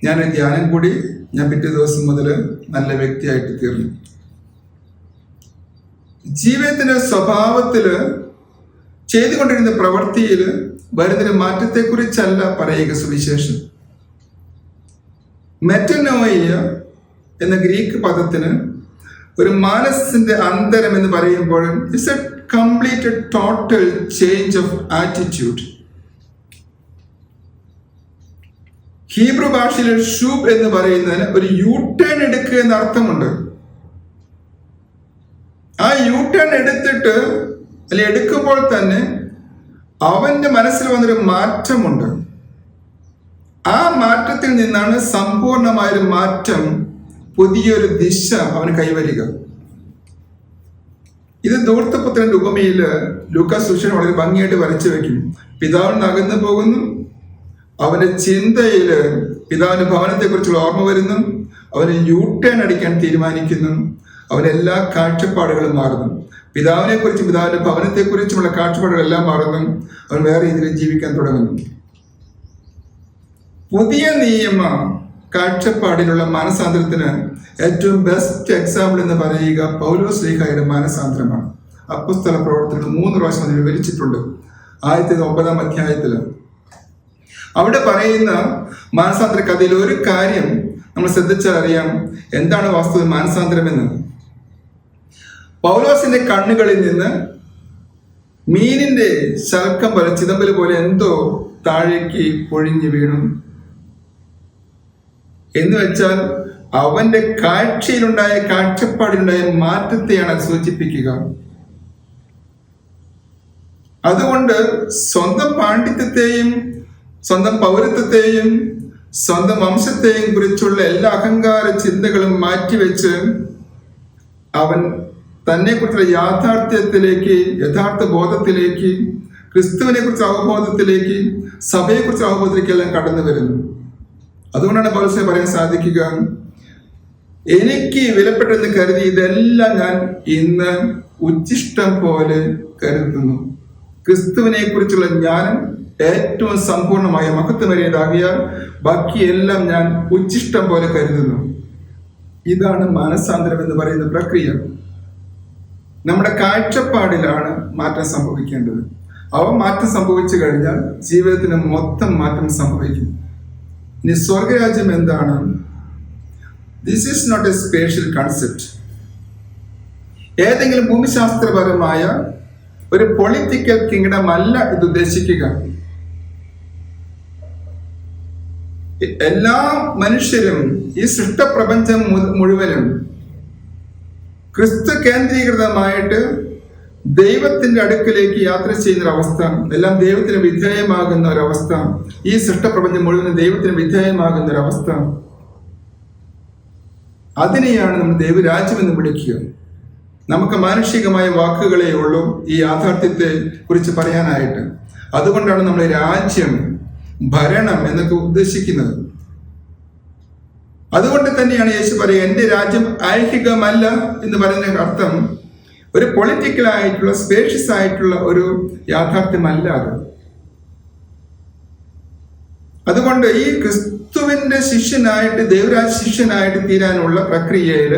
ഞാനൊരു ധ്യാനം കൂടി, ഞാൻ പിറ്റേ ദിവസം മുതൽ നല്ല വ്യക്തിയായിട്ട് തീർന്നു. ജീവിതത്തിന്റെ സ്വഭാവത്തിൽ ചെയ്തുകൊണ്ടിരുന്ന പ്രവൃത്തിയിൽ വരുന്നൊരു മാറ്റത്തെക്കുറിച്ചല്ല പറയുക സുവിശേഷം. മെറ്റനോയിയ എന്ന ഗ്രീക്ക് പദത്തിന് ഒരു മനസ്സിന്റെ അന്തരം എന്ന് പറയുമ്പോൾ it's A complete total change of attitude. Hebrew ഭാഷയിൽ ഷൂബ് എന്ന് പറയുന്നതിന് ഒരു യു ടേൺ എടുക്കുക എന്ന അർത്ഥമുണ്ട്. ആ യു ടേൺ എടുത്തിട്ട് അല്ലെ എടുക്കുമ്പോൾ തന്നെ അവന്റെ മനസ്സിൽ വന്നൊരു മാറ്റമുണ്ട്. ആ മാറ്റത്തിൽ നിന്നാണ് സമ്പൂർണമായൊരു മാറ്റം, പുതിയൊരു ദിശ അവന് കൈവരിക. ഇത് ധൂർത്തപുത്രന്റെ ഉപമയിൽ ലൂക്കാസ് സുവിശേഷൻ വളരെ ഭംഗിയായിട്ട് വരച്ചു വെക്കും. പിതാവിന് അകന്നു പോകുന്നു, അവന്റെ ചിന്തയില് പിതാവിന്റെ ഭവനത്തെക്കുറിച്ചുള്ള ഓർമ്മ വരുന്നു, അവന് യു ടേൺ അടിക്കാൻ തീരുമാനിക്കുന്നു, അവന്റെ എല്ലാ കാഴ്ചപ്പാടുകളും മാറുന്നു. പിതാവിനെ കുറിച്ചും പിതാവിന്റെ ഭവനത്തെക്കുറിച്ചുമുള്ള കാഴ്ചപ്പാടുകളെല്ലാം മാറുന്നു. അവൻ വേറെ രീതിയിൽ ജീവിക്കാൻ തുടങ്ങുന്നു. പുതിയ നിയമ കാഴ്ചപ്പാടിലുള്ള മാനസാന്തരത്തിന് ഏറ്റവും ബെസ്റ്റ് എക്സാമ്പിൾ എന്ന് പറയുക പൗലോസ്ലീഹായുടെ മാനസാന്തരമാണ്. അപ്പോസ്തല പ്രവർത്തനങ്ങൾ 3 പ്രാവശ്യം അത് വിവരിച്ചിട്ടുണ്ട്. 9-ാം അധ്യായത്തിൽ അവിടെ പറയുന്ന മാനസാന്തര കഥയിൽ ഒരു കാര്യം നമ്മൾ ശ്രദ്ധിച്ചാൽ അറിയാം എന്താണ് വാസ്തവ മാനസാന്തരം എന്ന്. പൗലോസിന്റെ കണ്ണുകളിൽ നിന്ന് മീനിന്റെ ശൽക്കം പോലെ, ചിതമ്പൽ പോലെ എന്തോ താഴേക്ക് പൊഴിഞ്ഞു വീണു എന്ന് വെച്ചാൽ അവന്റെ കാഴ്ചയിലുണ്ടായ, കാഴ്ചപ്പാടിലുണ്ടായ മാറ്റത്തെയാണ് അത് സൂചിപ്പിക്കുക. അതുകൊണ്ട് സ്വന്തം പാണ്ഡിത്യത്തെയും സ്വന്തം പൗരത്വത്തെയും സ്വന്തം വംശത്തെയും കുറിച്ചുള്ള എല്ലാ അഹങ്കാര ചിന്തകളും മാറ്റിവെച്ച് അവൻ തന്നെ കുറിച്ചുള്ള യാഥാർത്ഥ്യത്തിലേക്ക്, യഥാർത്ഥ ബോധത്തിലേക്ക്, ക്രിസ്തുവിനെ കുറിച്ച് അവബോധത്തിലേക്ക്, സഭയെക്കുറിച്ച് അവബോധത്തിലേക്ക് എല്ലാം കടന്നു വരുന്നു. അതുകൊണ്ടാണ് പൗലോസിനെ പറയാൻ സാധിക്കുക, എനിക്ക് വിലപ്പെട്ടെന്ന് കരുതി ഇതെല്ലാം ഞാൻ ഇന്ന് ഉച്ഛിഷ്ടം പോലെ കരുതുന്നു. ക്രിസ്തുവിനെ കുറിച്ചുള്ള ജ്ഞാനം ഏറ്റവും സമ്പൂർണമായ മഹത്വമേറിയതാകിയാൽ ബാക്കിയെല്ലാം ഞാൻ ഉച്ഛിഷ്ടം പോലെ കരുതുന്നു. ഇതാണ് മാനസാന്തരം എന്ന് പറയുന്ന പ്രക്രിയ. നമ്മുടെ കാഴ്ചപ്പാടിലാണ് മാറ്റം സംഭവിക്കേണ്ടത്. അവ മാറ്റം സംഭവിച്ചു കഴിഞ്ഞാൽ ജീവിതത്തിന് മൊത്തം മാറ്റം സംഭവിക്കും. ഇനി സ്വർഗരാജ്യം എന്താണ്? This is not a spatial concept. ഏതെങ്കിലും ഭൂമിശാസ്ത്രപരമായ ഒരു പൊളിറ്റിക്കൽ കിങ്ഡം അല്ല ഇത് ഉദ്ദേശിക്കുക. എല്ലാ മനുഷ്യരും, ഈ സൃഷ്ടപ്രപഞ്ചം മുഴുവനും ക്രിസ്തു കേന്ദ്രീകൃതമായിട്ട് ദൈവത്തിന്റെ അടുക്കിലേക്ക് യാത്ര ചെയ്യുന്ന ഒരവസ്ഥ, എല്ലാം ദൈവത്തിന് വിധേയമാകുന്ന ഒരവസ്ഥ, ഈ സൃഷ്ടപ്രപഞ്ചം മുഴുവനും ദൈവത്തിന് വിധേയമാകുന്ന ഒരവസ്ഥ, അതിനെയാണ് നമ്മൾ ദൈവരാജ്യം എന്ന് വിളിക്കുക. നമുക്ക് മാനുഷികമായ വാക്കുകളേ ഉള്ളൂ ഈ യാഥാർത്ഥ്യത്തെ കുറിച്ച് പറയാനായിട്ട്. അതുകൊണ്ടാണ് നമ്മൾ രാജ്യം, ഭരണം എന്നൊക്കെ ഉദ്ദേശിക്കുന്നത്. അതുകൊണ്ട് തന്നെയാണ് യേശു പറയുക, എൻ്റെ രാജ്യം ഐഹികമല്ല എന്ന് പറയുന്ന അർത്ഥം ഒരു പൊളിറ്റിക്കൽ ആയിട്ടുള്ള, സ്പേഷ്യസ് ആയിട്ടുള്ള ഒരു യാഥാർത്ഥ്യമല്ല അത്. അതുകൊണ്ട് ഈ ക്രിസ്തുവിന്റെ ശിഷ്യനായിട്ട്, ദൈവരാജ് ശിഷ്യനായിട്ട് തീരാനുള്ള പ്രക്രിയയിൽ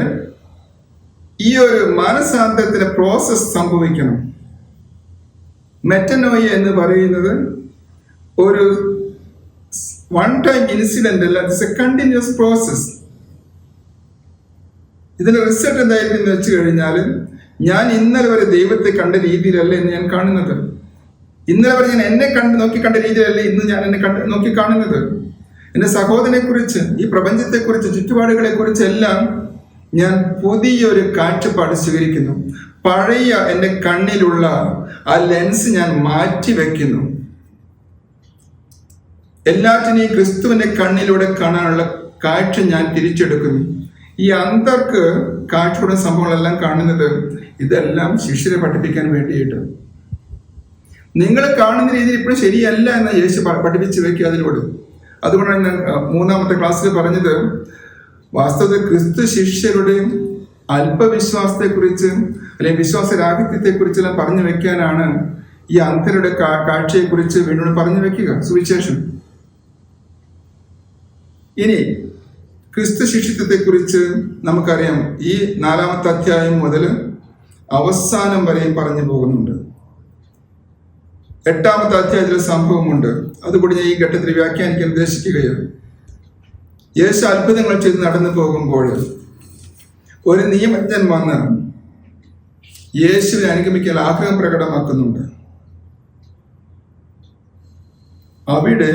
ഈ ഒരു മാനസാന്തരത്തിന്റെ പ്രോസസ് സംഭവിക്കണം. മെറ്റനോയ എന്ന് പറയുന്നത് ഒരു വൺ ടൈം ഇൻസിഡന്റ് അല്ല, ഇറ്റ്സ് എ കണ്ടിന്യൂസ് പ്രോസസ്. ഇതിന്റെ റിസൾട്ട് എന്തായിരിക്കും എന്ന് വെച്ച് കഴിഞ്ഞാൽ, ഞാൻ ഇന്നലെ വരെ ദൈവത്തെ കണ്ട രീതിയിലല്ല ഇന്ന് ഞാൻ കാണുന്നത്. ഇന്നലെ വരെ ഞാൻ എന്നെ നോക്കി കണ്ട രീതിയിലല്ല ഇന്ന് ഞാൻ എന്നെ നോക്കി കാണുന്നത്. എൻ്റെ സഹോദരനെ കുറിച്ച്, ഈ പ്രപഞ്ചത്തെക്കുറിച്ച്, ചുറ്റുപാടുകളെ കുറിച്ചെല്ലാം ഞാൻ പുതിയൊരു കാഴ്ചപ്പാട് സ്വീകരിക്കുന്നു. പഴയ എൻ്റെ കണ്ണിലുള്ള ആ ലെൻസ് ഞാൻ മാറ്റി വെക്കുന്നു. എല്ലാറ്റിനെയും ക്രിസ്തുവിന്റെ കണ്ണിലൂടെ കാണാനുള്ള കാഴ്ച ഞാൻ തിരിച്ചെടുക്കുന്നു. ഈ അന്തർക്ക് കാഴ്ചയുടെ സംഭവങ്ങളെല്ലാം കാണുന്നത് ഇതെല്ലാം ശിഷ്യരെ പഠിപ്പിക്കാൻ വേണ്ടിയിട്ട്. നിങ്ങൾ കാണുന്ന രീതിയിൽ ഇപ്പോഴും ശരിയല്ല എന്ന് യേശു പഠിപ്പിച്ച് വെക്കുക അതിലൂടെ. അതുകൊണ്ടാണ് ഞാൻ 3-ാമത്തെ ക്ലാസ്സിൽ പറഞ്ഞത്, വാസ്തവത്തിൽ ക്രിസ്തു ശിഷ്യരുടെ അല്പവിശ്വാസത്തെക്കുറിച്ച് അല്ലെങ്കിൽ വിശ്വാസരാഹിത്യത്തെക്കുറിച്ചെല്ലാം പറഞ്ഞു വെക്കാനാണ് ഈ അന്ധരുടെ കാഴ്ചയെക്കുറിച്ച് വീണ്ടും പറഞ്ഞു വെക്കുക സുവിശേഷം. ഇനി ക്രിസ്തു ശിഷ്യത്വത്തെക്കുറിച്ച് നമുക്കറിയാം, ഈ 4-ാമത്തെ അധ്യായം മുതൽ അവസാനം വരെയും പറഞ്ഞു പോകുന്നുണ്ട്. 8-ാമത്തെ അധ്യായത്തിൽ സംഭവമുണ്ട്, അതുകൂടി ഞാൻ ഈ ഘട്ടത്തിൽ വ്യാഖ്യാനിക്കാൻ ഉദ്ദേശിക്കുകയാണ്. യേശു അത്ഭുതങ്ങൾ ചെയ്ത് നടന്നു പോകുമ്പോൾ ഒരു നിയമജ്ഞൻ വന്ന് യേശുവിനെ അനുഗമിക്കാൻ ആഗ്രഹം പ്രകടമാക്കുന്നുണ്ട്. അവിടെ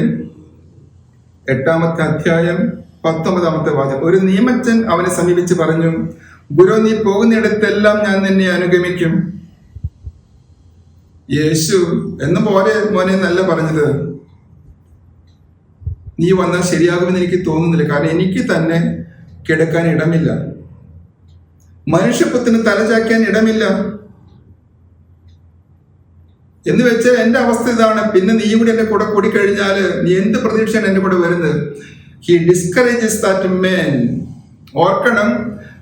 8-ാമത്തെ അധ്യായം 19-ാമത്തെ വാചകം, ഒരു നിയമജ്ഞൻ അവനെ സമീപിച്ച് പറഞ്ഞു, ഗുരു, നീ പോകുന്നിടത്തെല്ലാം ഞാൻ നിന്നെ അനുഗമിക്കും. യേശു എന്നും പോലെ മോനെ എന്നല്ല പറഞ്ഞത്, നീ വന്നാൽ ശരിയാകുമെന്ന് എനിക്ക് തോന്നുന്നില്ല, കാരണം എനിക്ക് തന്നെ കിടക്കാൻ ഇടമില്ല, മനുഷ്യപ്പത്തിന് തലചാക്കാൻ ഇടമില്ല എന്ന് വെച്ചാൽ എൻ്റെ അവസ്ഥ ഇതാണ്. പിന്നെ നീ കൂടി എൻ്റെ കൂടെ കൂടിക്കഴിഞ്ഞാൽ നീ എന്ത് പ്രതീക്ഷയാണ് എൻ്റെ കൂടെ വരുന്നത്? He discourages that man. ഓർക്കണം,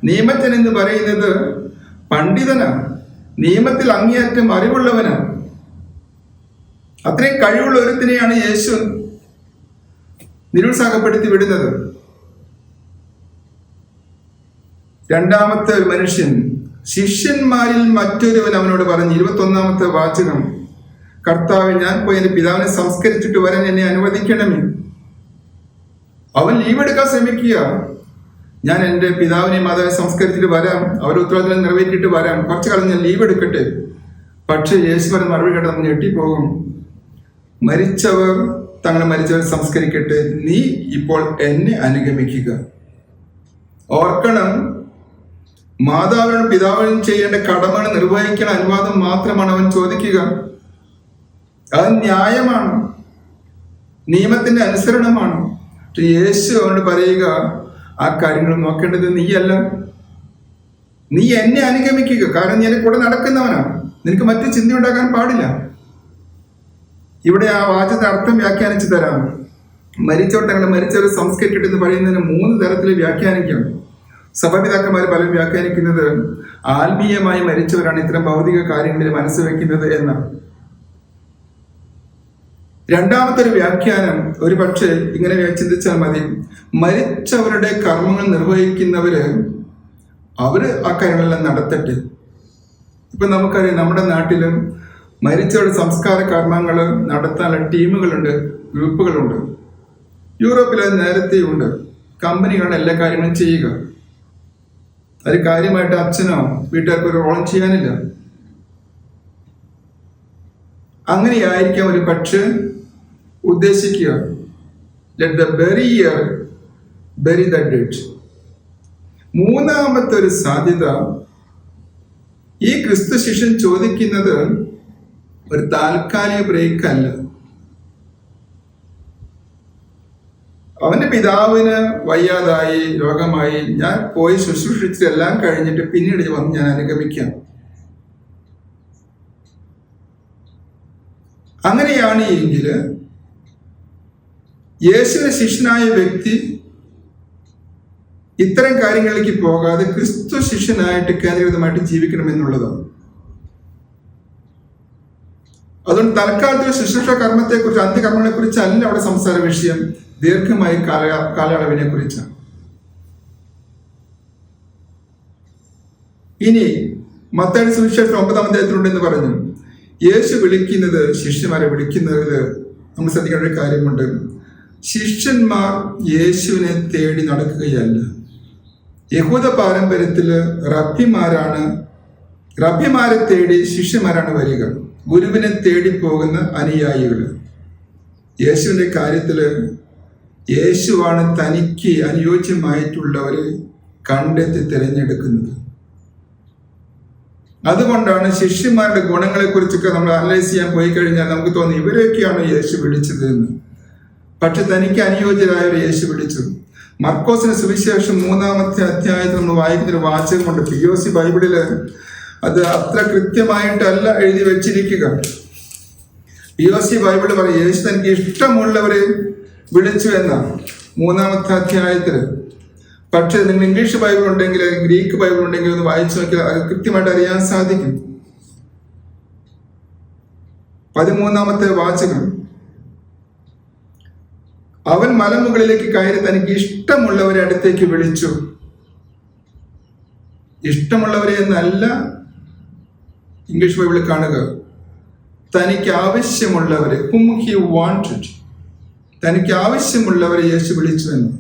നിയമജ്ഞൻ എന്ന് പറയുന്നത് പണ്ഡിതനാണ്, നിയമത്തിൽ അങ്ങേയറ്റം അറിവുള്ളവനാണ്. അത്രയും കഴിവുള്ള ഒരുത്തിനെയാണ് യേശു നിരുത്സാഹപ്പെടുത്തി വിടുന്നത്. 2-ാമത്തെ ഒരു മനുഷ്യൻ, ശിഷ്യന്മാരിൽ മറ്റൊരുവൻ അവനോട് പറഞ്ഞു, 21-ാമത്തെ വാചകം, കർത്താവേ, ഞാൻ പോയി എൻ്റെ പിതാവിനെ സംസ്കരിച്ചിട്ട് വരാൻ എന്നെ അനുവദിക്കണമേ. അവൻ ലീവ് എടുക്കാൻ ശ്രമിക്കുക. ഞാൻ എൻ്റെ പിതാവിനെയും മാതാവിനെ സംസ്കരിച്ചിട്ട് വരാം, അവരുടെ ഉത്തരവാദിത്തം നിറവേറ്റിയിട്ട് വരാം, കുറച്ച് കാലം ഞാൻ ലീവ് എടുക്കട്ടെ. പക്ഷേ യേശു പറഞ്ഞ മറുപടി കേട്ട് നമ്മൾ ഞെട്ടിപ്പോകും. മരിച്ചവർ തങ്ങളെ മരിച്ചവർ സംസ്കരിക്കട്ടെ, നീ ഇപ്പോൾ എന്നെ അനുഗമിക്കുക. ഓർക്കണം, മാതാവിനും പിതാവിനും ചെയ്യേണ്ട കടമകൾ നിർവഹിക്കുന്ന അനുവാദം മാത്രമാണ് അവൻ ചോദിക്കുക. അത് ന്യായമാണ്, നിയമത്തിന്റെ അനുസരണമാണ്. യേശു അവനോട് പറയുക, ആ കാര്യങ്ങൾ നോക്കേണ്ടത് നീയല്ല, നീ എന്നെ അനുഗമിക്കുക. കാരണം നീ എന്നെ കൂടെ നടക്കുന്നവനാണ്, നിനക്ക് മറ്റു ചിന്ത ഉണ്ടാക്കാൻ പാടില്ല. ഇവിടെ ആ വാചകത്തിന്റെ അർത്ഥം വ്യാഖ്യാനിച്ചു തരാം. മരിച്ചവർ തങ്ങളെ മരിച്ചവർ സംസ്കരിക്കട്ടെ എന്ന് പറയുന്നതിന് 3 തരത്തിൽ വ്യാഖ്യാനിക്കാം. സഭാപിതാക്കന്മാർ പലരും വ്യാഖ്യാനിക്കുന്നത് ആത്മീയമായി മരിച്ചവരാണ് ഇത്തരം ഭൗതിക കാര്യങ്ങളിൽ മനസ്സ് വയ്ക്കുന്നത് എന്നാണ്. 2-ാമത്തെ ഒരു വ്യാഖ്യാനം ഒരു പക്ഷേ ഇങ്ങനെ ചിന്തിച്ചാൽ മതി, മരിച്ചവരുടെ കർമ്മങ്ങൾ നിർവഹിക്കുന്നവര് അവര് ആ കാര്യങ്ങളെല്ലാം നടത്തട്ടെ. ഇപ്പൊ നമുക്കറിയാം, നമ്മുടെ നാട്ടിലും മരിച്ചവരുടെ സംസ്കാര കർമ്മങ്ങൾ നടത്താനുള്ള ടീമുകളുണ്ട്, ഗ്രൂപ്പുകളുണ്ട്. യൂറോപ്പിൽ അത് നേരത്തെ ഉണ്ട്. കമ്പനികളാണ് എല്ലാ കാര്യങ്ങളും ചെയ്യുക. അത് കാര്യമായിട്ട് അച്ഛനോ വീട്ടുകാർക്ക് ഒരു റോളം ചെയ്യാനില്ല. അങ്ങനെയായിരിക്കാം ഒരു പക്ഷെ ഉദ്ദേശിക്കുക, let the burier bury the dead. 3-ാമത്തെ ഒരു സാധ്യത, ഈ ക്രിസ്തു ശിഷ്യൻ ചോദിക്കുന്നത് ഒരു താൽക്കാലിക ബ്രേക്ക് അല്ല. അവന്റെ പിതാവിന് വയ്യാതായി, രോഗമായി, ഞാൻ പോയി ശുശ്രൂഷിച്ച് എല്ലാം കഴിഞ്ഞിട്ട് പിന്നീട് വന്ന് ഞാൻ അനുഗമിക്കാം. അങ്ങനെയാണ് എങ്കിൽ യേശുവിന്റെ ശിഷ്യനായ വ്യക്തി ഇത്തരം കാര്യങ്ങളിലേക്ക് പോകാതെ ക്രിസ്തു ശിഷ്യനായിട്ട് കേന്ദ്രീകൃതമായിട്ട് ജീവിക്കണമെന്നുള്ളതാണ്. അതുകൊണ്ട് തൽക്കാലത്തിൽ ശുശ്രൂഷ കർമ്മത്തെക്കുറിച്ച്, അന്ത്യകർമ്മങ്ങളെക്കുറിച്ച് അല്ല അവിടെ സംസാര വിഷയം, ദീർഘമായ കാലയളവിനെ കുറിച്ചാണ്. ഇനി മത്തായിയുടെ സുവിശേഷം 9-ാം അധ്യായത്തിലുണ്ടെന്ന് പറഞ്ഞു. യേശു വിളിക്കുന്നത്, ശിഷ്യന്മാരെ വിളിക്കുന്നതിൽ നമ്മൾ ശ്രദ്ധിക്കേണ്ട ഒരു കാര്യമുണ്ട്. ശിഷ്യന്മാർ യേശുവിനെ തേടി നടക്കുകയല്ല. യഹൂദ പാരമ്പര്യത്തില് റബ്ബിമാരെ തേടി ശിഷ്യന്മാരാണ് വരിക, ഗുരുവിനെ തേടി പോകുന്ന അനുയായികൾ. യേശുവിന്റെ കാര്യത്തില് യേശുവാണ് തനിക്ക് അനുയോജ്യമായിട്ടുള്ളവരെ കണ്ടെത്തി തിരഞ്ഞെടുക്കുന്നത്. അതുകൊണ്ടാണ് ശിഷ്യന്മാരുടെ ഗുണങ്ങളെ കുറിച്ചൊക്കെ നമ്മൾ അനലൈസ് ചെയ്യാൻ പോയി കഴിഞ്ഞാൽ നമുക്ക് തോന്നി ഇവരെയൊക്കെയാണ് യേശു വിളിച്ചത് എന്ന്. പക്ഷെ തനിക്ക് അനുയോജ്യരായവരെ യേശു വിളിച്ചു. മർക്കോസിന്റെ സുവിശേഷം 3-ാമത്തെ അധ്യായത്തിൽ നമ്മൾ വായിക്കുന്നൊരു വാചകമുണ്ട്. POC ബൈബിളില് അത് അത്ര കൃത്യമായിട്ടല്ല എഴുതി വെച്ചിരിക്കുക. POC ബൈബിള് പറയും യേശു തനിക്ക് ഇഷ്ടമുള്ളവരെ വിളിച്ചു എന്നാണ് 3-ാമത്തെ അധ്യായത്തിൽ. പക്ഷെ നിങ്ങൾ ഇംഗ്ലീഷ് ബൈബിൾ ഉണ്ടെങ്കിൽ ഗ്രീക്ക് ബൈബിൾ ഉണ്ടെങ്കിൽ ഒന്ന് വായിച്ചു നോക്കിയാൽ അത് കൃത്യമായിട്ട് അറിയാൻ സാധിക്കും. 13-ാമത്തെ വാചകം, അവൻ മലമുകളിലേക്ക് കയറി തനിക്ക് ഇഷ്ടമുള്ളവരെ അടുത്തേക്ക് വിളിച്ചു. ഇഷ്ടമുള്ളവരെ എന്നല്ല ഇംഗ്ലീഷ് ബൈബിളിൽ കാണുക, തനിക്ക് ആവശ്യമുള്ളവരെ, whom he wanted, തനിക്ക് ആവശ്യമുള്ളവരെ യേശു വിളിച്ചു എന്ന്.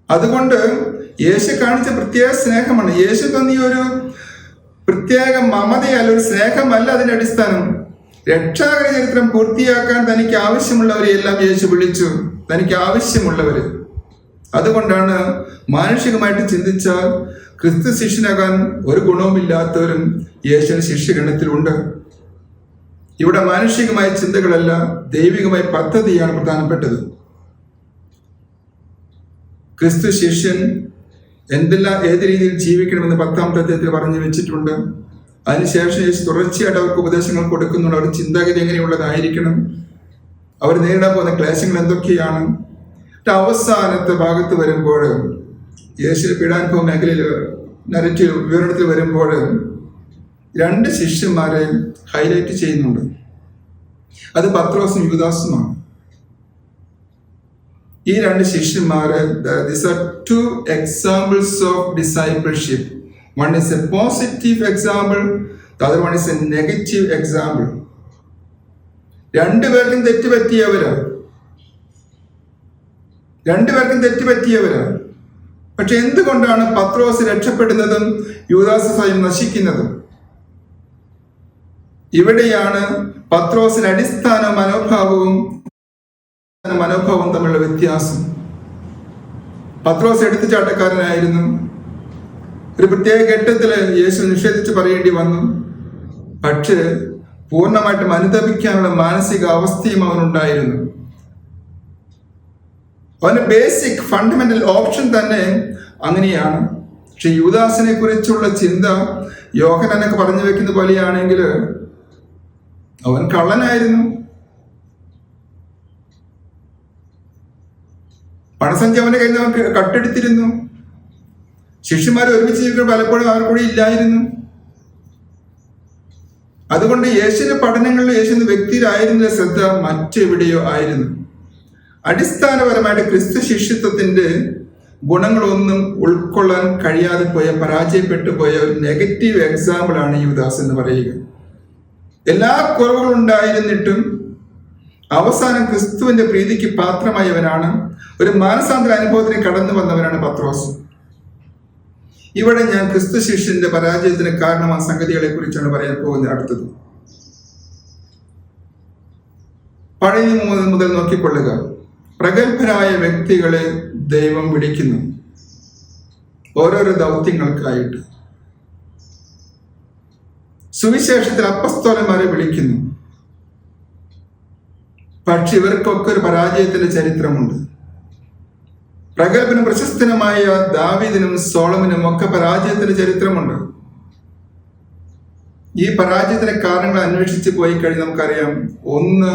അതുകൊണ്ട് യേശു കാണിച്ച പ്രത്യേക സ്നേഹമാണ്. യേശു തന്നിയ ഒരു പ്രത്യേക മമതയല്ല, ഒരു സ്നേഹമല്ല അതിന്റെ അടിസ്ഥാനം. രക്ഷാകര ചരിത്രം പൂർത്തിയാക്കാൻ തനിക്ക് ആവശ്യമുള്ളവരെ എല്ലാം യേശു വിളിച്ചു, തനിക്ക് ആവശ്യമുള്ളവര്. അതുകൊണ്ടാണ് മാനുഷികമായിട്ട് ചിന്തിച്ചാൽ ക്രിസ്തു ശിഷ്യനാകാൻ ഒരു ഗുണവുമില്ലാത്തവരും യേശുവിന്റെ ശിഷ്യഗണത്തിലുണ്ട്. ഇവിടെ മാനുഷികമായ ചിന്തകളല്ല, ദൈവികമായ പദ്ധതിയാണ് പ്രധാനപ്പെട്ടത്. ക്രിസ്തു ശിഷ്യൻ ഏത് രീതിയിൽ ജീവിക്കണമെന്ന് 10-ാമത്തെ അധ്യായത്തിൽ പറഞ്ഞു വെച്ചിട്ടുണ്ട്. അതിനുശേഷം യേശു തുടർച്ചയായിട്ട് അവർക്ക് ഉപദേശങ്ങൾ കൊടുക്കുന്നുണ്ട്. അവർ ചിന്താഗതി എങ്ങനെയുള്ളതായിരിക്കണം, അവർ നേരിടാൻ പോകുന്ന ക്ലേശങ്ങൾ എന്തൊക്കെയാണ്. അവസാനത്തെ ഭാഗത്ത് വരുമ്പോൾ യേശുവിന്റെ പീഡാനുഭവ മേഖലയിൽ നരേറ്റീവ് വിവരണത്തിൽ വരുമ്പോൾ 2 ശിഷ്യന്മാരെ ഹൈലൈറ്റ് ചെയ്യുന്നുണ്ട്. അത് പത്രോസും യൂദാസുമാണ്. ഈ 2 ശിഷ്യന്മാര്, these are 2 examples of discipleship. One is a positive example, the other one is a negative example. 2 പേർക്കും തെറ്റുപറ്റിയവരാ. പക്ഷെ എന്തുകൊണ്ടാണ് പത്രോസ് രക്ഷപ്പെടുന്നതും യൂദാസ് സ്വയം നശിക്കുന്നതും? ഇവിടെയാണ് പത്രോസിന് അടിസ്ഥാന മനോഭാവവും തമ്മിലുള്ള വ്യത്യാസം. പത്രോസ് എടുത്തുചാട്ടക്കാരനായിരുന്നു. ഒരു പ്രത്യേക ഘട്ടത്തിൽ യേശു നിഷേധിച്ച് പറയേണ്ടി വന്നു. പക്ഷേ പൂർണ്ണമായിട്ടും അനുതപിക്കാനുള്ള മാനസിക അവസ്ഥയും അവനുണ്ടായിരുന്നു. അവന്റെ ബേസിക് ഫണ്ടമെന്റൽ ഓപ്ഷൻ തന്നെ അങ്ങനെയാണ്. പക്ഷെ യൂദാസിനെ കുറിച്ചുള്ള ചിന്ത യോഹന്നാനൊക്കെ പറഞ്ഞു വെക്കുന്ന പോലെയാണെങ്കിൽ അവൻ കള്ളനായിരുന്നു. പണസഞ്ചി അവന്റെ കയ്യിൽ നിന്ന് കട്ടെടുത്തിരുന്നു. ശിഷ്യന്മാർ ഒരുമിച്ച് ജീവിക്കുമ്പോൾ പലപ്പോഴും അവർ കൂടി ഇല്ലായിരുന്നു. അതുകൊണ്ട് യേശുവിന്റെ പഠനങ്ങളിൽ യേശുവിന്റെ വ്യക്തിയിലായിരുന്നില്ല ശ്രദ്ധ, മറ്റെവിടെയോ ആയിരുന്നു. അടിസ്ഥാനപരമായിട്ട് ക്രിസ്തു ശിഷ്യത്വത്തിന്റെ ഗുണങ്ങളൊന്നും ഉൾക്കൊള്ളാൻ കഴിയാതെ പരാജയപ്പെട്ടു പോയ ഒരു നെഗറ്റീവ് എക്സാമ്പിൾ ആണ് യൂദാസ് എന്ന് പറയുക. എല്ലാ കുറവുകളുണ്ടായിരുന്നിട്ടും അവസാനം ക്രിസ്തുവിന്റെ പ്രീതിക്ക് പാത്രമായവനാണ്. ഒരു മാനസാന്തര അനുഭവത്തിന് കടന്നു വന്നവനാണ് പത്രോസ്. ഇവിടെ ഞാൻ ക്രിസ്തു ശിഷ്യന്റെ പരാജയത്തിന് കാരണമായ സംഗതികളെ കുറിച്ചാണ് പറയാൻ പോകുന്നത്. അടുത്തത് പഴയ നിയമം മുതൽ നോക്കിക്കൊള്ളുക. പ്രഗത്ഭരായ വ്യക്തികളെ ദൈവം വിളിക്കുന്നു ഓരോരോ ദൗത്യങ്ങൾക്കായിട്ട്. സുവിശേഷത്തിൽ അപ്പസ്തോലന്മാരെ വിളിക്കുന്നു. പക്ഷെ ഇവർക്കൊക്കെ ഒരു പരാജയത്തിന്റെ ചരിത്രമുണ്ട്. പ്രഗത്ഭനും പ്രശസ്തനുമായ ദാവീദിനും സോളമനും ഒക്കെ പരാജയത്തിന്റെ ചരിത്രമുണ്ട്. ഈ പരാജയത്തിന്റെ കാരണങ്ങൾ അന്വേഷിച്ച് പോയി കഴിഞ്ഞ് നമുക്കറിയാം. ഒന്ന്,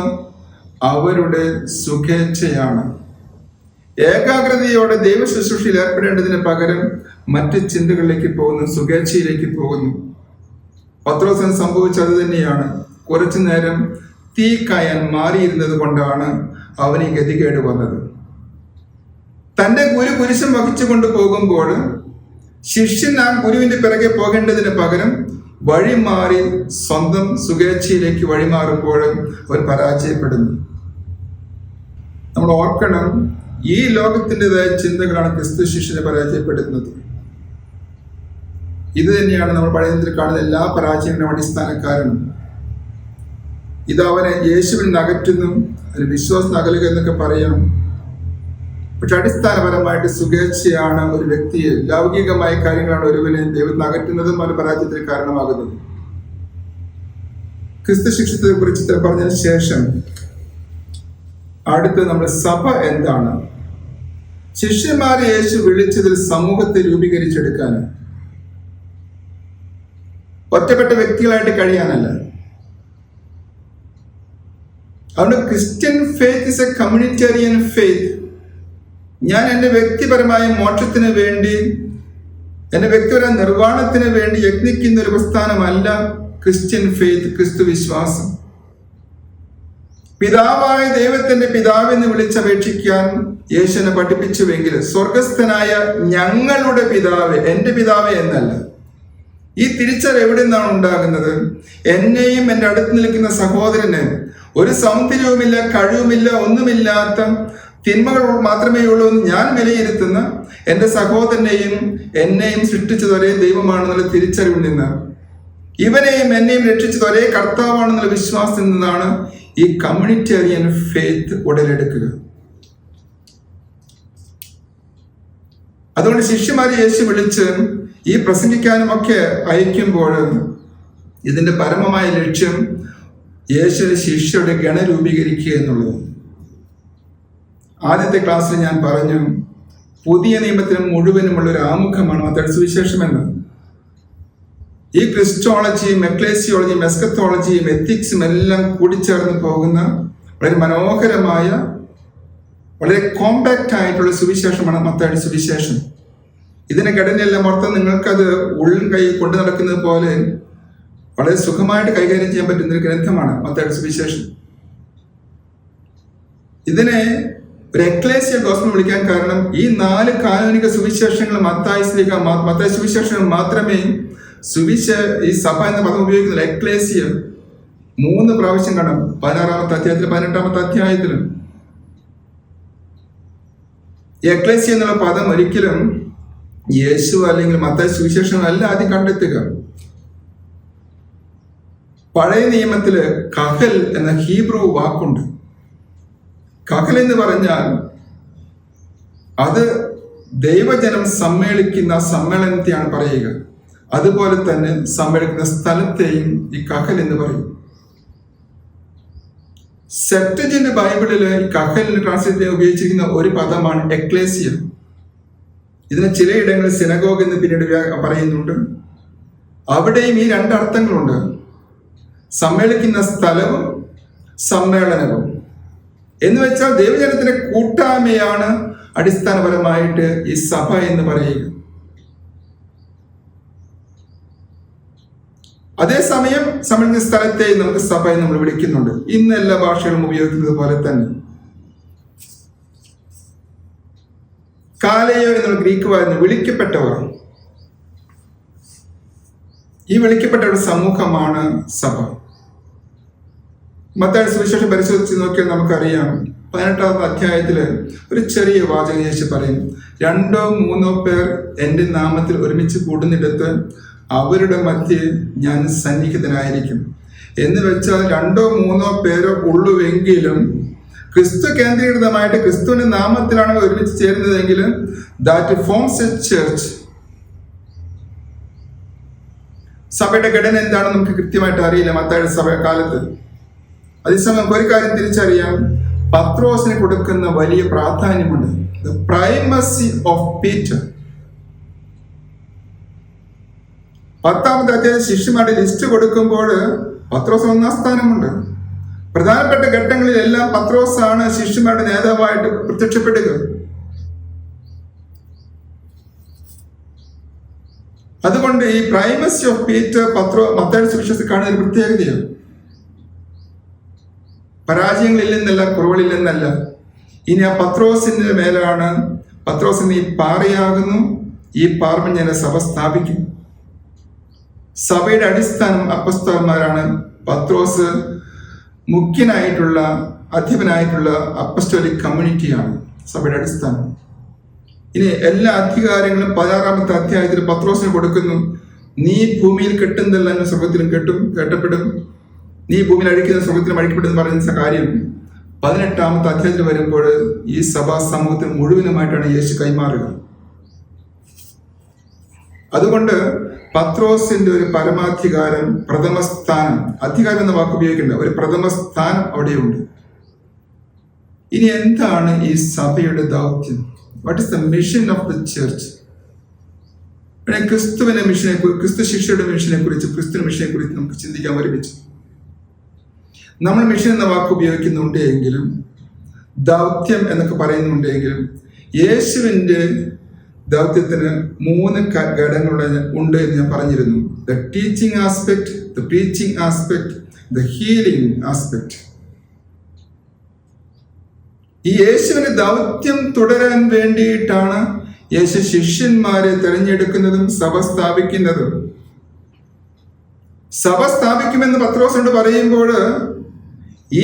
അവരുടെ സുഖേച്ഛയാണ്. ഏകാഗ്രതയോടെ ദൈവ ശുശ്രൂഷയിൽ ഏർപ്പെടേണ്ടതിന് പകരം മറ്റ് ചിന്തകളിലേക്ക് പോകുന്നു, സുഖേച്ഛയിലേക്ക് പോകുന്നു. പത്രോസിന് സംഭവിച്ചത് തന്നെയാണ്. കുറച്ചു നേരം തീ കായാൻ മാറിയിരുന്നത് കൊണ്ടാണ് അവന് ഗതികേട് വന്നത്. തന്റെ ഗുരു കുരിശം വഹിച്ചുകൊണ്ട് പോകുമ്പോൾ ശിഷ്യൻ ആ ഗുരുവിന്റെ പിറകെ പോകേണ്ടതിന് പകരം വഴിമാറി സ്വന്തം സുഖേച്ഛയിലേക്ക് വഴിമാറുമ്പോൾ അവർ പരാജയപ്പെടുന്നു. നമ്മൾ ഓർക്കണം, ഈ ലോകത്തിൻ്റെതായ ചിന്തകളാണ് ക്രിസ്തു ശിഷ്യനെ പരാജയപ്പെടുത്തുന്നത്. ഇത് തന്നെയാണ് നമ്മൾ പഴയത്തിൽ കാണുന്ന എല്ലാ പരാജയങ്ങളുടെയും അടിസ്ഥാന കാരണം. ഇത് അവനെ യേശുവിൽ നിന്ന് അകറ്റുന്നു, അതിന് വിശ്വാസം അകലുക എന്നൊക്കെ പറയാം. പക്ഷെ അടിസ്ഥാനപരമായിട്ട് സുഖേച്ഛയാണ് ഒരു വ്യക്തിയെ, ലൗകികമായ കാര്യങ്ങളാണ് ഒരുവനെ ദൈവത്തിൽ അകറ്റുന്നതും അവന് പരാജയത്തിന് കാരണമാകുന്നത്. ക്രിസ്തു ശിഷ്യത്തെ കുറിച്ച് പറഞ്ഞതിന് ശേഷം അടുത്ത് നമ്മൾ സഭ എന്താണ്? ശിഷ്യന്മാരെ യേശു വിളിച്ചതിൽ സമൂഹത്തെ രൂപീകരിച്ചെടുക്കാൻ, ഒറ്റപ്പെട്ട വ്യക്തികളായിട്ട് കഴിയാനല്ല. അതുകൊണ്ട് Christian faith is a communitarian faith. ഞാൻ എൻ്റെ വ്യക്തിപരമായ മോക്ഷത്തിന് വേണ്ടി, എൻ്റെ വ്യക്തിപരമായ നിർവ്വാണത്തിന് വേണ്ടി യത്നിക്കുന്ന ഒരു പ്രസ്ഥാനമല്ല ക്രിസ്ത്യൻ ഫെയ്ത്ത്, ക്രിസ്തു വിശ്വാസം. പിതാവായ ദൈവത്തിന്റെ പിതാവെന്ന് വിളിച്ചപേക്ഷിക്കാൻ യേശുവിനെ പഠിപ്പിച്ചുവെങ്കിൽ സ്വർഗസ്ഥനായ ഞങ്ങളുടെ പിതാവ്, എൻ്റെ പിതാവ് എന്നല്ല. ഈ തിരിച്ചറിവ് എവിടെ നിന്നാണ് ഉണ്ടാകുന്നത്? എന്നെയും എൻ്റെ അടുത്ത് നിൽക്കുന്ന സഹോദരന് ഒരു സൗന്ദര്യവുമില്ല, കഴിവുമില്ല, ഒന്നുമില്ലാത്ത തിന്മകൾ മാത്രമേ ഉള്ളൂ എന്ന് ഞാൻ വിലയിരുത്തുന്ന എൻ്റെ സഹോദരനെയും എന്നെയും സൃഷ്ടിച്ചത് ഒരേ ദൈവമാണെന്നുള്ള തിരിച്ചറിവിൽ നിന്ന്, ഇവനെയും എന്നെയും രക്ഷിച്ചത് ഒരേ കർത്താവാണെന്നുള്ള വിശ്വാസത്തിൽ നിന്നാണ് ഈ കമ്മ്യൂണിറ്റേറിയൻ ഫെയ്ത്ത് ഉടലെടുക്കുക. അതുകൊണ്ട് ശിഷ്യന്മാരെ യേശു വിളിച്ച് ഈ പ്രസംഗിക്കാനും ഒക്കെ അയക്കുമ്പോൾ ഇതിന്റെ പരമമായ ലക്ഷ്യം യേശുവിന്റെ ശിഷ്യരുടെ ഗണ രൂപീകരിക്കുക എന്നുള്ളത്. ആദ്യത്തെ ക്ലാസ്സിൽ ഞാൻ പറഞ്ഞു, പുതിയ നിയമത്തിന് മുഴുവനുമുള്ള ഒരു ആമുഖമാണ് മത്തായിയുടെ സുവിശേഷം എന്ന്. ഈ ക്രിസ്റ്റോളജിയും എക്ലേസിയോളജിയും എസ്കത്തോളജിയും എത്തിക്സും എല്ലാം കൂടിച്ചേർന്ന് പോകുന്ന വളരെ മനോഹരമായ, വളരെ കോമ്പാക്റ്റ് ആയിട്ടുള്ള സുവിശേഷമാണ് മത്തായിയുടെ സുവിശേഷം. ഇതിന്റെ ഘടനയെല്ലാം ഓർത്ത് നിങ്ങൾക്കത് ഉള്ളിൽ കൈ കൊണ്ടു നടക്കുന്നത് പോലെ വളരെ സുഖമായിട്ട് കൈകാര്യം ചെയ്യാൻ പറ്റുന്ന ഒരു ഗ്രന്ഥമാണ് മത്തായിയുടെ സുവിശേഷം. ഇതിനെ ഒരു എക്ലേസിയ ഗോസ്പൽ വിളിക്കാൻ കാരണം ഈ 4 കാനോനിക സുവിശേഷങ്ങൾ മത്തായി സുവിശേഷങ്ങൾ മാത്രമേ ഈ സഭ എന്ന പദം ഉപയോഗിക്കുന്നില്ല. എക്ലേസിയ 3 പ്രാവശ്യം കാണാം, 16-ാമത്തെ അധ്യായത്തിലും 18-ാമത്തെ അധ്യായത്തിലും. ഈ എക്ലേസിയ എന്നുള്ള പദം ഒരിക്കലും യേശു അല്ലെങ്കിൽ മത്തായി സുവിശേഷങ്ങളല്ല ആദ്യം കണ്ടെത്തുക. പഴയ നിയമത്തില് കഹൽ എന്ന ഹീബ്രു വാക്കുണ്ട്. കഹൽ എന്ന് പറഞ്ഞാൽ അത് ദൈവജനം സമ്മേളിക്കുന്ന സമ്മേളനത്തെയാണ് പറയുക. അതുപോലെ തന്നെ സമ്മേളിക്കുന്ന സ്ഥലത്തെയും ഈ കഹൽ എന്ന് പറയും. സെപ്റ്റജിന്റ് ബൈബിളില് ഈ കഹലിന് ട്രാൻസ്ലേറ്റ് ചെയ്യാൻ ഉപയോഗിച്ചിരിക്കുന്ന ഒരു പദമാണ് എക്ലേസിയ. ഇതിന് ചിലയിടങ്ങളിൽ സിനഗോഗ് എന്ന് പിന്നീട് പറയുന്നുണ്ട്. അവിടെയും ഈ 2 അർത്ഥങ്ങളുണ്ട്, സമ്മേളിക്കുന്ന സ്ഥലവും സമ്മേളനവും. എന്ന് വെച്ചാൽ ദൈവജനത്തിന്റെ കൂട്ടായ്മയാണ് അടിസ്ഥാനപരമായിട്ട് ഈ സഭ എന്ന് പറയുക. അതേസമയം സമ്മേളിക്കുന്ന സ്ഥലത്തെ നമുക്ക് സഭ എന്ന് നമ്മൾ വിളിക്കുന്നുണ്ട്. ഇന്ന് എല്ലാ ഭാഷകളും ഉപയോഗിക്കുന്നത് പോലെ തന്നെ. കാലയോ എന്നുള്ള ഗ്രീക്ക് വായന വിളിക്കപ്പെട്ടവർ. ഈ വിളിക്കപ്പെട്ടവരുടെ സമൂഹമാണ് സഭ. മത്തായിയുടെ സുവിശേഷം പരിശോധിച്ച് നോക്കിയാൽ നമുക്കറിയാം, 18-ാമത്തെ അധ്യായത്തില് ഒരു ചെറിയ വാചകം യേശു പറയും, 2-3 പേർ എൻ്റെ നാമത്തിൽ ഒരുമിച്ച് കൂടുന്നിടത്ത് അവരുടെ മധ്യേ ഞാൻ സന്നിഹിതനായിരിക്കും. എന്ന് വെച്ചാൽ 2-3 പേരോ ഉള്ളുവെങ്കിലും ക്രിസ്തു കേന്ദ്രീകൃതമായിട്ട് ക്രിസ്തുവിന്റെ നാമത്തിലാണ് ഒരുമിച്ച് ചേരുന്നതെങ്കിൽ ദാറ്റ് ഫോംസ് എ ചർച്ച്. സഭയുടെ ഘടന എന്താണെന്ന് നമുക്ക് കൃത്യമായിട്ട് അറിയില്ല മത്തായിയുടെ സഭ കാലത്ത്. അതേസമയം നമുക്ക് ഒരു കാര്യം തിരിച്ചറിയാം, പത്രോസിന് കൊടുക്കുന്ന വലിയ പ്രാധാന്യമുണ്ട്. The primacy of Peter. 10-ാമത്തെ അധ്യായം ശിഷ്യന്മാരുടെ ലിസ്റ്റ് കൊടുക്കുമ്പോൾ പത്രോസ് 1-ാം സ്ഥാനമുണ്ട്. പ്രധാനപ്പെട്ട ഘട്ടങ്ങളിലെല്ലാം പത്രോസാണ് ശിഷ്യന്മാരുടെ നേതാവായിട്ട് പ്രത്യക്ഷപ്പെടുക. അതുകൊണ്ട് ഈ പ്രൈമസി ഓഫ് പീറ്റർ മത്തായിയുടെ സുവിശേഷത്തിൽ കാണുന്ന ഒരു പ്രത്യേകതയാണ്. പരാജയങ്ങളില്ലെന്നല്ല, കുറവുകളില്ലെന്നല്ല. ഇനി ആ പത്രോസിന്റെ മേലാണ്, പത്രോസിന് ഈ പാറയാകുന്നു, ഈ പാർമ ഞാൻ സഭ സ്ഥാപിക്കും. സഭയുടെ അടിസ്ഥാനം അപ്പസ്തോലന്മാരാണ്. പത്രോസ് മുഖ്യനായിട്ടുള്ള, അധിപനായിട്ടുള്ള അപ്പസ്റ്റോലിക് കമ്മ്യൂണിറ്റിയാണ് സഭയുടെ അടിസ്ഥാനം. ഇനി എല്ലാ അധികാരങ്ങളും 16-ാമത്തെ അധ്യായത്തിൽ പത്രോസിന് കൊടുക്കുന്നു. നീ ഭൂമിയിൽ കെട്ടുന്നതെല്ലാം സ്വർഗത്തിലും കേട്ടപ്പെടും, നീ ഭൂമിയിൽ അഴിക്കുന്ന സ്വർഗത്തിലും അഴിക്കപ്പെടുമെന്ന് പറയുന്ന കാര്യം 18-ാമത്തെ അധ്യായത്തിൽ വരുമ്പോൾ ഈ സഭാ സമൂഹത്തിന് മുഴുവനുമായിട്ടാണ് യേശു കൈമാറുക. അതുകൊണ്ട് പത്രോസിന്റെ ഒരു പരമാധികാരം, പ്രഥമ സ്ഥാനം, അധികാരം എന്ന വാക്ക് ഉപയോഗിക്കേണ്ട, ഒരു പ്രഥമ സ്ഥാനം അവിടെയുണ്ട്. ഇനി എന്താണ് ഈ സഭയുടെ ദൗത്യം? What is the mission of the church? ക്രിസ്തുവിന്റെ മിഷനെ, ക്രിസ്തു ശിഷ്യയുടെ മിഷനെ കുറിച്ച്, ക്രിസ്തുവിന്റെ മിഷനെ കുറിച്ച് നമുക്ക് ചിന്തിക്കാൻ ഒരുമിച്ച്. നമ്മൾ മിഷൻ എന്ന വാക്ക് ഉപയോഗിക്കുന്നുണ്ട് എങ്കിലും ദൗത്യം എന്നൊക്കെ പറയുന്നുണ്ടെങ്കിലും യേശുവിൻ്റെ ദൗത്യത്തിന് 3 ഘടകങ്ങൾ ഉണ്ട് എന്ന് ഞാൻ പറഞ്ഞിരുന്നു. The teaching aspect, the preaching aspect, the healing aspect. ഈ യേശുവിന്റെ ദൗത്യം തുടരാൻ വേണ്ടിയിട്ടാണ് യേശു ശിഷ്യന്മാരെ തിരഞ്ഞെടുക്കുന്നതും സഭ സ്ഥാപിക്കുന്നതും. സഭ സ്ഥാപിക്കുമെന്ന് പത്രോസോട് പറയുമ്പോൾ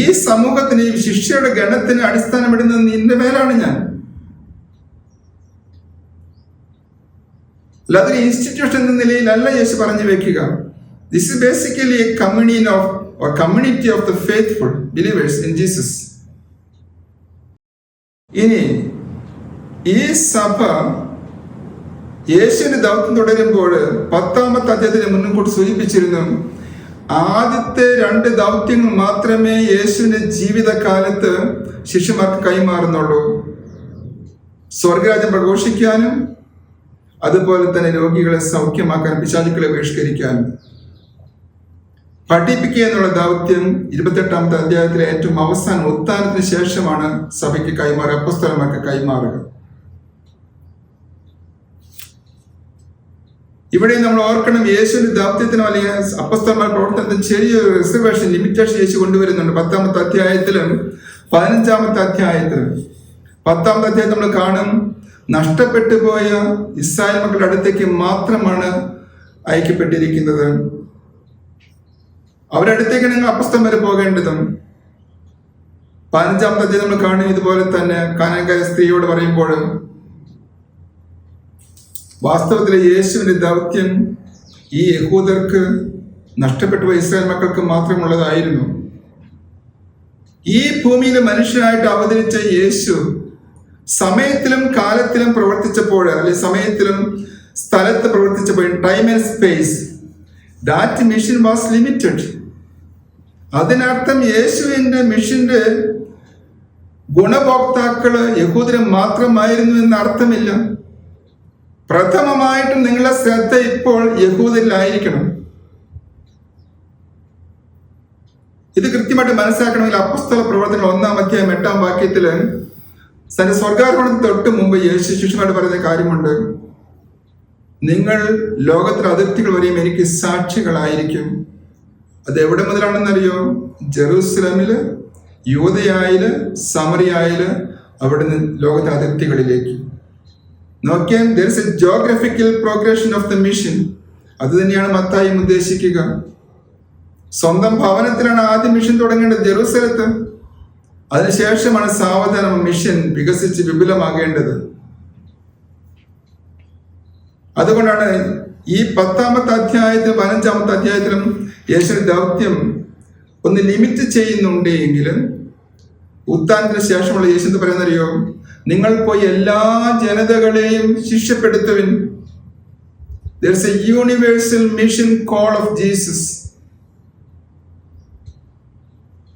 ഈ സമൂഹത്തിന്, ഈ ശിഷ്യരുടെ ഗണത്തിന് അടിസ്ഥാനമിടുന്നത് നിന്റെ മേലാണ് ഞാൻ. അല്ലാതെ ഇൻസ്റ്റിറ്റ്യൂഷൻ എന്ന നിലയിലല്ല യേശു പറഞ്ഞു വെക്കുക. This is basically A communion of or community of the faithful believers in Jesus. ഇനി ഈ സഭ യേശുവിന്റെ ദൗത്യം തുടരുമ്പോൾ 10-ാമത്തെ അധ്യായത്തിന് മുൻകൂട്ടി സൂചിപ്പിച്ചിരുന്നു, ആദ്യത്തെ 2 ദൗത്യങ്ങൾ മാത്രമേ യേശുവിന്റെ ജീവിതകാലത്ത് ശിഷ്യന്മാർക്ക് കൈമാറുന്നുള്ളൂ. സ്വർഗരാജ്യം പ്രഘോഷിക്കാനും അതുപോലെ തന്നെ രോഗികളെ സൗഖ്യമാക്കാനും പിശാചുക്കളെ ബഹിഷ്കരിക്കാനും. പഠിപ്പിക്കുക എന്നുള്ള ദൗത്യം 28-ാമത്തെ അധ്യായത്തിലെ ഏറ്റവും അവസാനം ഉത്ഥാനത്തിന് ശേഷമാണ് സഭയ്ക്ക് കൈമാറുക, അപ്പോസ്തലന്മാർക്ക് കൈമാറുക. ഇവിടെ നമ്മൾ ഓർക്കണം, യേശുവിന്റെ ദൗത്യത്തിനോ അല്ലെങ്കിൽ അപ്പോസ്തലന്മാർ പ്രവർത്തനത്തിന് ചെറിയൊരു റിസർവേഷൻ, ലിമിറ്റേഷൻ യേശു കൊണ്ടുവരുന്നുണ്ട്. 10-ാമത്തെ അധ്യായത്തിലും 15-ാമത്തെ അധ്യായത്തിലും. 10-ാമത്തെ അധ്യായം നമ്മൾ കാണും, നഷ്ടപ്പെട്ടു പോയ ഇസ്രായേൽ മക്കളുടെ അടുത്തേക്ക് മാത്രമാണ് അയക്കപ്പെട്ടിരിക്കുന്നത്. അവരുടെ അടുത്തേക്ക് നിങ്ങൾ അപ്പോസ്തലന്മാർ പോകേണ്ടതും. 15-ാമത്തെ അധ്യായം നമ്മൾ കാണും, ഇതുപോലെ തന്നെ കാനാൻകാരി സ്ത്രീയോട് പറയുമ്പോൾ വാസ്തവത്തിലെ യേശുവിന്റെ ദൗത്യം ഈ യഹൂദർക്ക്, നഷ്ടപ്പെട്ടു പോയ ഇസ്രായേൽ മക്കൾക്ക് മാത്രമുള്ളതായിരുന്നു. ഈ ഭൂമിയിലെ മനുഷ്യനായിട്ട് അവതരിച്ച യേശു സമയത്തിലും കാലത്തിലും പ്രവർത്തിച്ചപ്പോൾ, അല്ലെങ്കിൽ സമയത്തിലും സ്ഥലത്ത് പ്രവർത്തിച്ചപ്പോൾ, time and space, that mission was limited. അതിനർത്ഥം യേശുവിന്റെ മിഷന്റെ ഗുണഭോക്താക്കള് യഹൂദര് മാത്രമായിരുന്നു എന്ന അർത്ഥമില്ല. പ്രഥമമായിട്ടും നിങ്ങളുടെ ശ്രദ്ധ ഇപ്പോൾ യഹൂദരിലായിരിക്കണം. ഇത് കൃത്യമായിട്ട് മനസ്സിലാക്കണമെങ്കിൽ അപ്പോസ്തല പ്രവർത്തനങ്ങൾ 1-ാം അധ്യായം 8-ാം വാക്യത്തില് തന്റെ സ്വർഗാരോഹണത്തിന് തൊട്ട് മുമ്പ് യേശു ശിഷ്യന്മാരോട് പറയുന്ന കാര്യമുണ്ട്, നിങ്ങൾ ലോകത്തിലെ അതിർത്തികൾ വരെയും എനിക്ക് സാക്ഷികളായിരിക്കും. അത് എവിടെ മുതലാണെന്നറിയോ? ജെറൂസലമില്, യൂദയായില്, സമറിയായില്, അവിടുന്ന് ലോകത്തിലെ അതിർത്തികളിലേക്ക്. നോക്കിയാൽ there is a geographical progression of the mission. അത് തന്നെയാണ് മത്തായിയും ഉദ്ദേശിക്കുക. സ്വന്തം ഭവനത്തിലാണ് ആദ്യം മിഷൻ തുടങ്ങേണ്ടത്, ജെറൂസലത്ത്. അതിനുശേഷമാണ് സാവധാനം മിഷൻ വികസിച്ച് വിപുലമാകേണ്ടത്. അതുകൊണ്ടാണ് ഈ 10-ാമത്തെ അധ്യായത്തിലും 15-ാമത്തെ അധ്യായത്തിലും യേശുവിന്റെ ദൗത്യം ഒന്ന് ലിമിറ്റ് ചെയ്യുന്നുണ്ട് എങ്കിലും ഉത്ഥാനത്തിന് ശേഷമുള്ള യേശു എന്ന് പറയുന്നറിയോ, നിങ്ങൾ പോയി എല്ലാ ജനതകളെയും ശിഷ്യപ്പെടുത്തുവിൻ. There is a universal mission call of Jesus.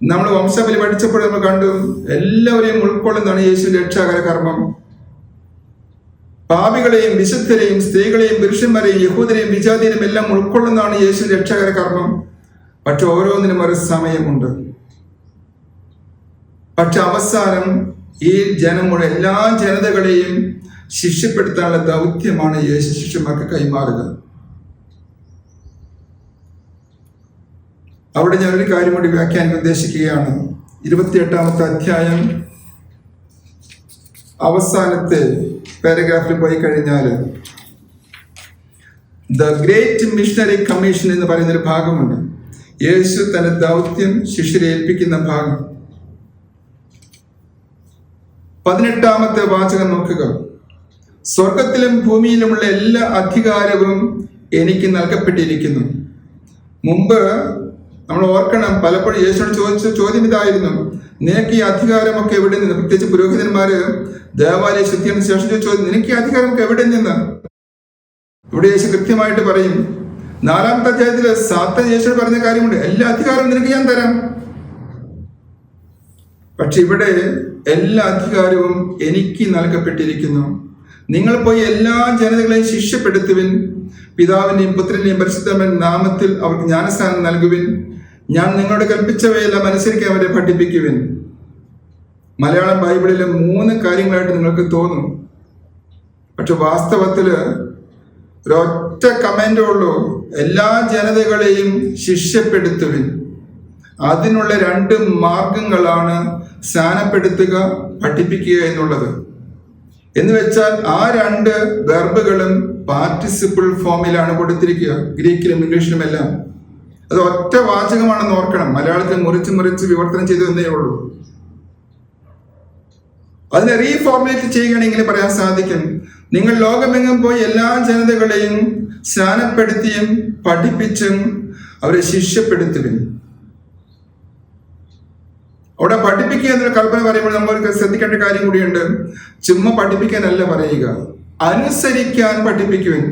നമ്മൾ വംശബലി പഠിച്ചപ്പോൾ നമ്മൾ കണ്ടു, എല്ലാവരെയും ഉൾക്കൊള്ളുന്നതാണ് യേശുവിന്റെ രക്ഷാകര കർമ്മം. പാപികളെയും വിശുദ്ധരെയും സ്ത്രീകളെയും പുരുഷന്മാരെയും യഹൂദരെയും വിജാതിയെയും എല്ലാം ഉൾക്കൊള്ളുന്നതാണ് യേശുവിന്റെ രക്ഷാകര കർമ്മം. പക്ഷെ ഓരോന്നിനും ഒരു സമയമുണ്ട്. പക്ഷെ അവസാനം ഈ ജനം മുഴുവൻ എല്ലാ ജനതകളെയും ശിഷ്യപ്പെടുത്താനുള്ള ദൗത്യമാണ് യേശു ശിഷ്യന്മാർക്ക് കൈമാറുക. അവിടെ ഞാനൊരു കാര്യം കൂടി വ്യാഖ്യാനിക്കാൻ ഉദ്ദേശിക്കുകയാണ്. 28-ാമത്തെ അധ്യായം അവസാനത്തെ പാരഗ്രാഫിൽ പോയി കഴിഞ്ഞാൽ ദ ഗ്രേറ്റ് മിഷണറി കമ്മീഷൻ എന്ന് പറയുന്നൊരു ഭാഗമുണ്ട്. യേശു തന്റെ ദൗത്യം ശിഷ്യരെ ഏൽപ്പിക്കുന്ന ഭാഗം. 18-ാമത്തെ വാചകം നോക്കുക. സ്വർഗത്തിലും ഭൂമിയിലുമുള്ള എല്ലാ അധികാരവും എനിക്ക് നൽകപ്പെട്ടിരിക്കുന്നു. മുമ്പ് നമ്മൾ ഓർക്കണം, പലപ്പോഴും യേശുവിനോട് ചോദിച്ച ചോദ്യം ഇതായിരുന്നു, നിനക്ക് ഈ അധികാരമൊക്കെ എവിടെ നിന്ന്? പ്രത്യേകിച്ച് പുരോഹിതന്മാര് ദേവാലയ ശുദ്ധിയുടെ ശേഷം ചോദിച്ചു, നിനക്ക് ഈ അധികാരമൊക്കെ എവിടെ നിന്ന്? ഇവിടെ യേശു കൃത്യമായിട്ട് പറയും. 4-ാമത്തെ അധ്യായത്തില് സാത്താൻ യേശുവിനോട് പറഞ്ഞ കാര്യമുണ്ട്, എല്ലാ അധികാരവും നിനക്ക് ഞാൻ തരാം. പക്ഷെ ഇവിടെ എല്ലാ അധികാരവും എനിക്ക് നൽകപ്പെട്ടിരിക്കുന്നു. നിങ്ങൾ പോയി എല്ലാ ജനതകളെയും ശിഷ്യപ്പെടുത്തുവിൻ. പിതാവിന്റെയും പുത്രന്റെയും പരിശുദ്ധാത്മാവിന്റെ നാമത്തിൽ അവർക്ക് ജ്ഞാനസ്നാനം നൽകുവിൻ. ഞാൻ നിങ്ങളോട് കൽപ്പിച്ചവയെല്ലാം അനുസരിക്കാൻ അവരെ പഠിപ്പിക്കുവിൻ. മലയാളം ബൈബിളിലെ 3 കാര്യങ്ങളായിട്ട് നിങ്ങൾക്ക് തോന്നും. പക്ഷെ വാസ്തവത്തിൽ ഒരൊറ്റ കമൻ്റേ ഉള്ളൂ: എല്ലാ ജനതകളെയും ശിഷ്യപ്പെടുത്തുവിൻ. അതിനുള്ള 2 മാർഗങ്ങളാണ് സ്നാനപ്പെടുത്തുക, പഠിപ്പിക്കുക എന്നുള്ളത്. എന്ന് വെച്ചാൽ ആ 2 വെർബുകളും പാർട്ടിസിപ്പിൾ ഫോമിലാണ് കൊടുത്തിരിക്കുക, ഗ്രീക്കിലും ഇംഗ്ലീഷിലും എല്ലാം. അത് ഒറ്റ വാചകമാണെന്ന് ഓർക്കണം. മലയാളത്തിൽ മുറിച്ച് വിവർത്തനം ചെയ്തതേ ഉള്ളൂ. അതിനെ റീഫോർമുലേറ്റ് ചെയ്യുകയാണെങ്കിൽ പറയാൻ സാധിക്കും: നിങ്ങൾ ലോകമെങ്ങും പോയി എല്ലാ ജനതകളെയും സ്നാനപ്പെടുത്തിയും പഠിപ്പിച്ചും അവരെ ശിഷ്യപ്പെടുത്തുവിൻ. അവിടെ പഠിപ്പിക്കുക എന്നൊരു കൽപ്പന പറയുമ്പോൾ നമ്മൾ ശ്രദ്ധിക്കേണ്ട കാര്യം കൂടിയുണ്ട്. ചുമ്മാ പഠിപ്പിക്കാനല്ല പറയുക, അനുസരിക്കാൻ പഠിപ്പിക്കുവിൻ.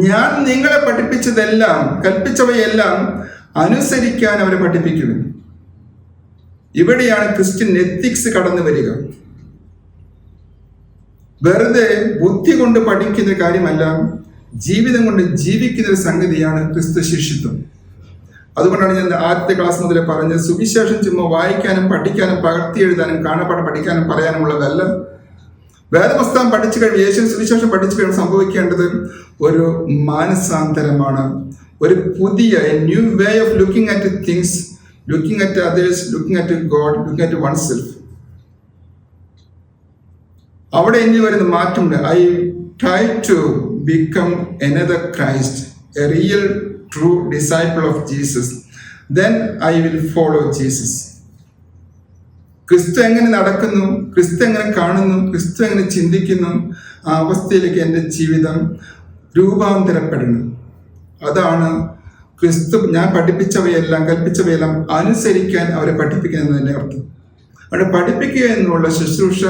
ഞാൻ നിങ്ങളെ പഠിപ്പിച്ചതെല്ലാം, കൽപ്പിച്ചവയെല്ലാം അനുസരിക്കാൻ അവരെ പഠിപ്പിക്കുവിൻ. ഇവിടെയാണ് ക്രിസ്ത്യൻ എത്തിക്സ് കടന്നു വരിക. വെറുതെ ബുദ്ധി കൊണ്ട് പഠിക്കുന്ന കാര്യമല്ല, ജീവിതം കൊണ്ട് ജീവിക്കുന്ന ഒരു സംഗതിയാണ് ക്രിസ്തു ശിഷ്യത്വം. അതുകൊണ്ടാണ് ഞാൻ ആദ്യത്തെ ക്ലാസ് മുതൽ പറഞ്ഞത്, സുവിശേഷം ചുമ്മാ വായിക്കാനും പഠിക്കാനും പകർത്തി എഴുതാനും കാണാപ്പാഠം പഠിക്കാനും പറയാനുമുള്ളതല്ല. വേദപുസ്തകം പഠിച്ചു കഴിയുമ്പോൾ, യേശു സുവിശേഷം പഠിച്ചു കഴിയുമ്പോൾ സംഭവിക്കേണ്ടത് ഒരു മാനസാന്തരമാണ്. ഒരു പുതിയ new way of looking at things, looking at others, looking at God, looking at one self. അവിടെ ഇനി വരുന്ന മാറ്റമുണ്ട്. I try to become another Christ, a real true disciple of Jesus, then I will follow Jesus. ക്രിസ്തു എങ്ങനെ നടക്കുന്നു, ക്രിസ്തു എങ്ങനെ കാണുന്നു, ക്രിസ്തു എങ്ങനെ ചിന്തിക്കുന്നു, ആ അവസ്ഥയിലേക്ക് എൻ്റെ ജീവിതം രൂപാന്തരപ്പെടണം. അതാണ് ക്രിസ്തു ഞാൻ പഠിപ്പിച്ചവയെല്ലാം, കൽപ്പിച്ചവയെല്ലാം അനുസരിക്കാൻ അവരെ പഠിപ്പിക്കുക എന്നതിൻ്റെ അർത്ഥം. അവിടെ പഠിപ്പിക്കുക എന്നുള്ള ശുശ്രൂഷ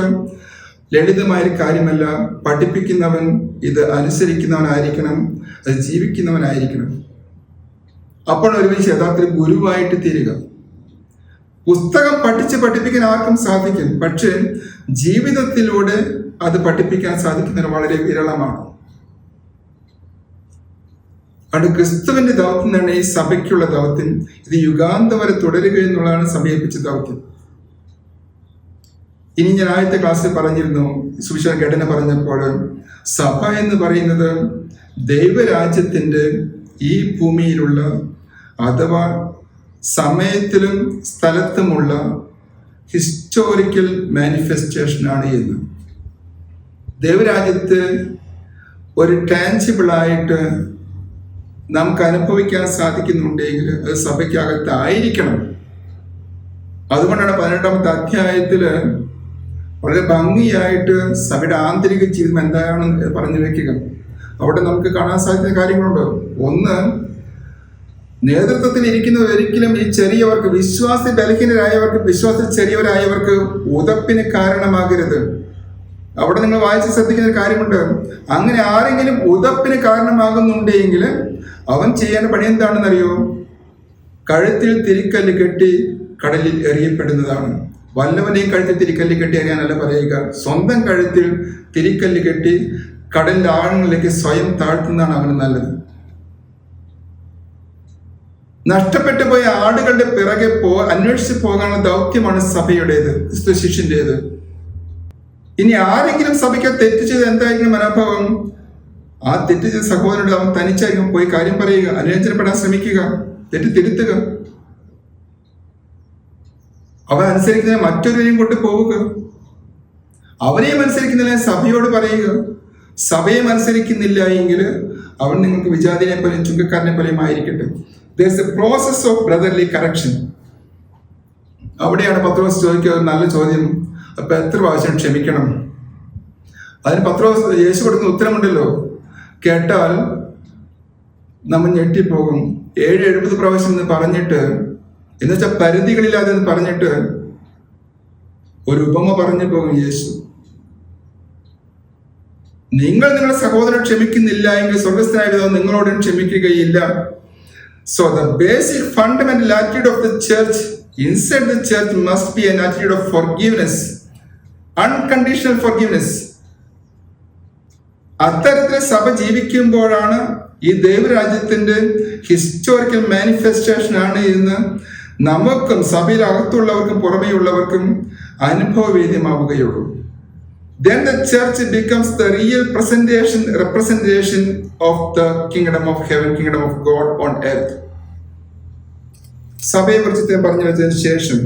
ലളിതമായൊരു കാര്യമല്ല. പഠിപ്പിക്കുന്നവൻ ഇത് അനുസരിക്കുന്നവനായിരിക്കണം, അത് ജീവിക്കുന്നവനായിരിക്കണം. അപ്പോൾ ഒരുമിച്ച് യഥാർത്ഥത്തിൽ ഗുരുവായിട്ട് തീരുക. പുസ്തകം പഠിപ്പിക്കാൻ ആർക്കും സാധിക്കും, പക്ഷേ ജീവിതത്തിലൂടെ അത് പഠിപ്പിക്കാൻ സാധിക്കുന്നത് വളരെ വിരളമാണ്. അത് ക്രിസ്തുവിന്റെ ദൗത്യം തന്നെ ഈ സഭയ്ക്കുള്ള ദൗത്യം. ഇത് യുഗാന്തം വരെ തുടരുക എന്നുള്ളതാണ് സഭയേൽപ്പിച്ച ദൗത്യം. ഇനി ഞാൻ ആദ്യത്തെ ക്ലാസ്സിൽ പറഞ്ഞിരുന്നു, സുവിശേഷ ഘടന പറഞ്ഞപ്പോൾ, സഭ എന്ന് പറയുന്നത് ദൈവരാജ്യത്തിൻ്റെ ഈ ഭൂമിയിലുള്ള അഥവാ സമയത്തിലും സ്ഥലത്തുമുള്ള ഹിസ്റ്റോറിക്കൽ മാനിഫെസ്റ്റേഷനാണ് എന്ന്. ദൈവരാജ്യത്ത് ഒരു ടാൻജിബിളായിട്ട് നമുക്ക് അനുഭവിക്കാൻ സാധിക്കുന്നുണ്ടെങ്കിൽ അത് സഭയ്ക്കകത്തായിരിക്കണം. അതുകൊണ്ടാണ് 18ാമത്തെ അധ്യായത്തിൽ വളരെ ഭംഗിയായിട്ട് സഭയുടെ ആന്തരിക ജീവിതം എന്താണെന്ന് പറഞ്ഞു വെക്കുക. അവിടെ നമുക്ക് കാണാൻ സാധിക്കുന്ന കാര്യങ്ങളുണ്ട്. ഒന്ന്, നേതൃത്വത്തിൽ ഇരിക്കുന്നവർ ഒരിക്കലും ഈ ചെറിയവർക്ക്, വിശ്വാസ ബലഹീനരായവർക്ക്, വിശ്വാസത്തിൽ ചെറിയവരായവർക്ക് ഉതപ്പിന് കാരണമാകരുത്. അവിടെ നിങ്ങൾ വായിച്ച് ശ്രദ്ധിക്കുന്ന ഒരു കാര്യമുണ്ട്. അങ്ങനെ ആരെങ്കിലും ഉതപ്പിന് കാരണമാകുന്നുണ്ടെങ്കിൽ അവൻ ചെയ്യേണ്ട പണി എന്താണെന്നറിയോ? കഴുത്തിൽ തിരിക്കല്ല് കെട്ടി കടലിൽ എറിയപ്പെടുന്നതാണ്. വല്ലവനെയും കഴുത്തിൽ തിരിക്കല്ല് കെട്ടി എറിയാനല്ല പറയുക, സ്വന്തം കഴുത്തിൽ തിരിക്കല്ല് കെട്ടി കടലിന്റെ ആഴങ്ങളിലേക്ക് സ്വയം താഴ്ത്തുന്നതാണ് അവന് നല്ലത്. നഷ്ടപ്പെട്ടു പോയ ആടുകളുടെ പിറകെ അന്വേഷിച്ച് പോകാനുള്ള ദൗത്യമാണ് സഭയുടേത്, ക്രിസ്തു ശിഷ്യന്റേത്. ഇനി ആരെങ്കിലും സഭയ്ക്ക് തെറ്റ് ചെയ്ത് എന്തായിരിക്കും മനോഭാവം? ആ തെറ്റ് ചെയ്ത സഹോദരനോട് അവൻ തനിച്ചായിരിക്കും പോയി കാര്യം പറയുക, അനുരഞ്ജനപ്പെടാൻ ശ്രമിക്കുക, തെറ്റ് തിരുത്തുക. അവൻ അനുസരിക്കുന്ന മറ്റൊരുവരെയും കൊണ്ട് പോവുക. അവനെയും അനുസരിക്കുന്നില്ല സഭയോട് പറയുക. സഭയും അനുസരിക്കുന്നില്ല എങ്കിൽ അവൻ നിങ്ങൾക്ക് വിജാതിനെ പോലെയും ചുങ്കക്കാരനെ പോലെയും ആയിരിക്കട്ടെ. There's a process of brotherly correction. അവിടെയാണ് പത്രോസ് ചോദിക്കുക നല്ല ചോദ്യം, അപ്പൊ എത്ര പ്രാവശ്യം ക്ഷമിക്കണം? അതിന് പത്രോസ് യേശു കൊടുക്കുന്ന ഉത്തരമുണ്ടല്ലോ, കേട്ടാൽ നമ്മൾ ഞെട്ടിപ്പോകും. 70 പ്രാവശ്യം എന്ന് പറഞ്ഞിട്ട്, എന്ന് വെച്ചാൽ പരിധികളില്ലാതെ എന്ന് പറഞ്ഞിട്ട് ഒരു ഉപമ പറഞ്ഞു പോകും യേശു. നിങ്ങൾ നിങ്ങളുടെ സഹോദരൻ ക്ഷമിക്കുന്നില്ല എങ്കിൽ സ്വർഗസ്ഥനായ പിതാവ് നിങ്ങളോടും ക്ഷമിക്കുകയില്ല. So the basic fundamental attitude of the church, inside the church, must be an attitude of forgiveness, unconditional forgiveness. അത്തരത്തിൽ സഭ ജീവിക്കുമ്പോഴാണ് ഈ ദൈവരാജ്യത്തിന്റെ ഹിസ്റ്റോറിക്കൽ മാനിഫെസ്റ്റേഷൻ ആണ് എന്ന് നമുക്കും സഭയിൽ അകത്തുള്ളവർക്കും പുറമേയുള്ളവർക്കും അനുഭവവേദ്യമാവുകയുള്ളൂ. Then the church becomes the real representation of the kingdom of heaven, kingdom of God on earth. സഭയെ കുറിച്ച് പറഞ്ഞു വെച്ചതിന് ശേഷം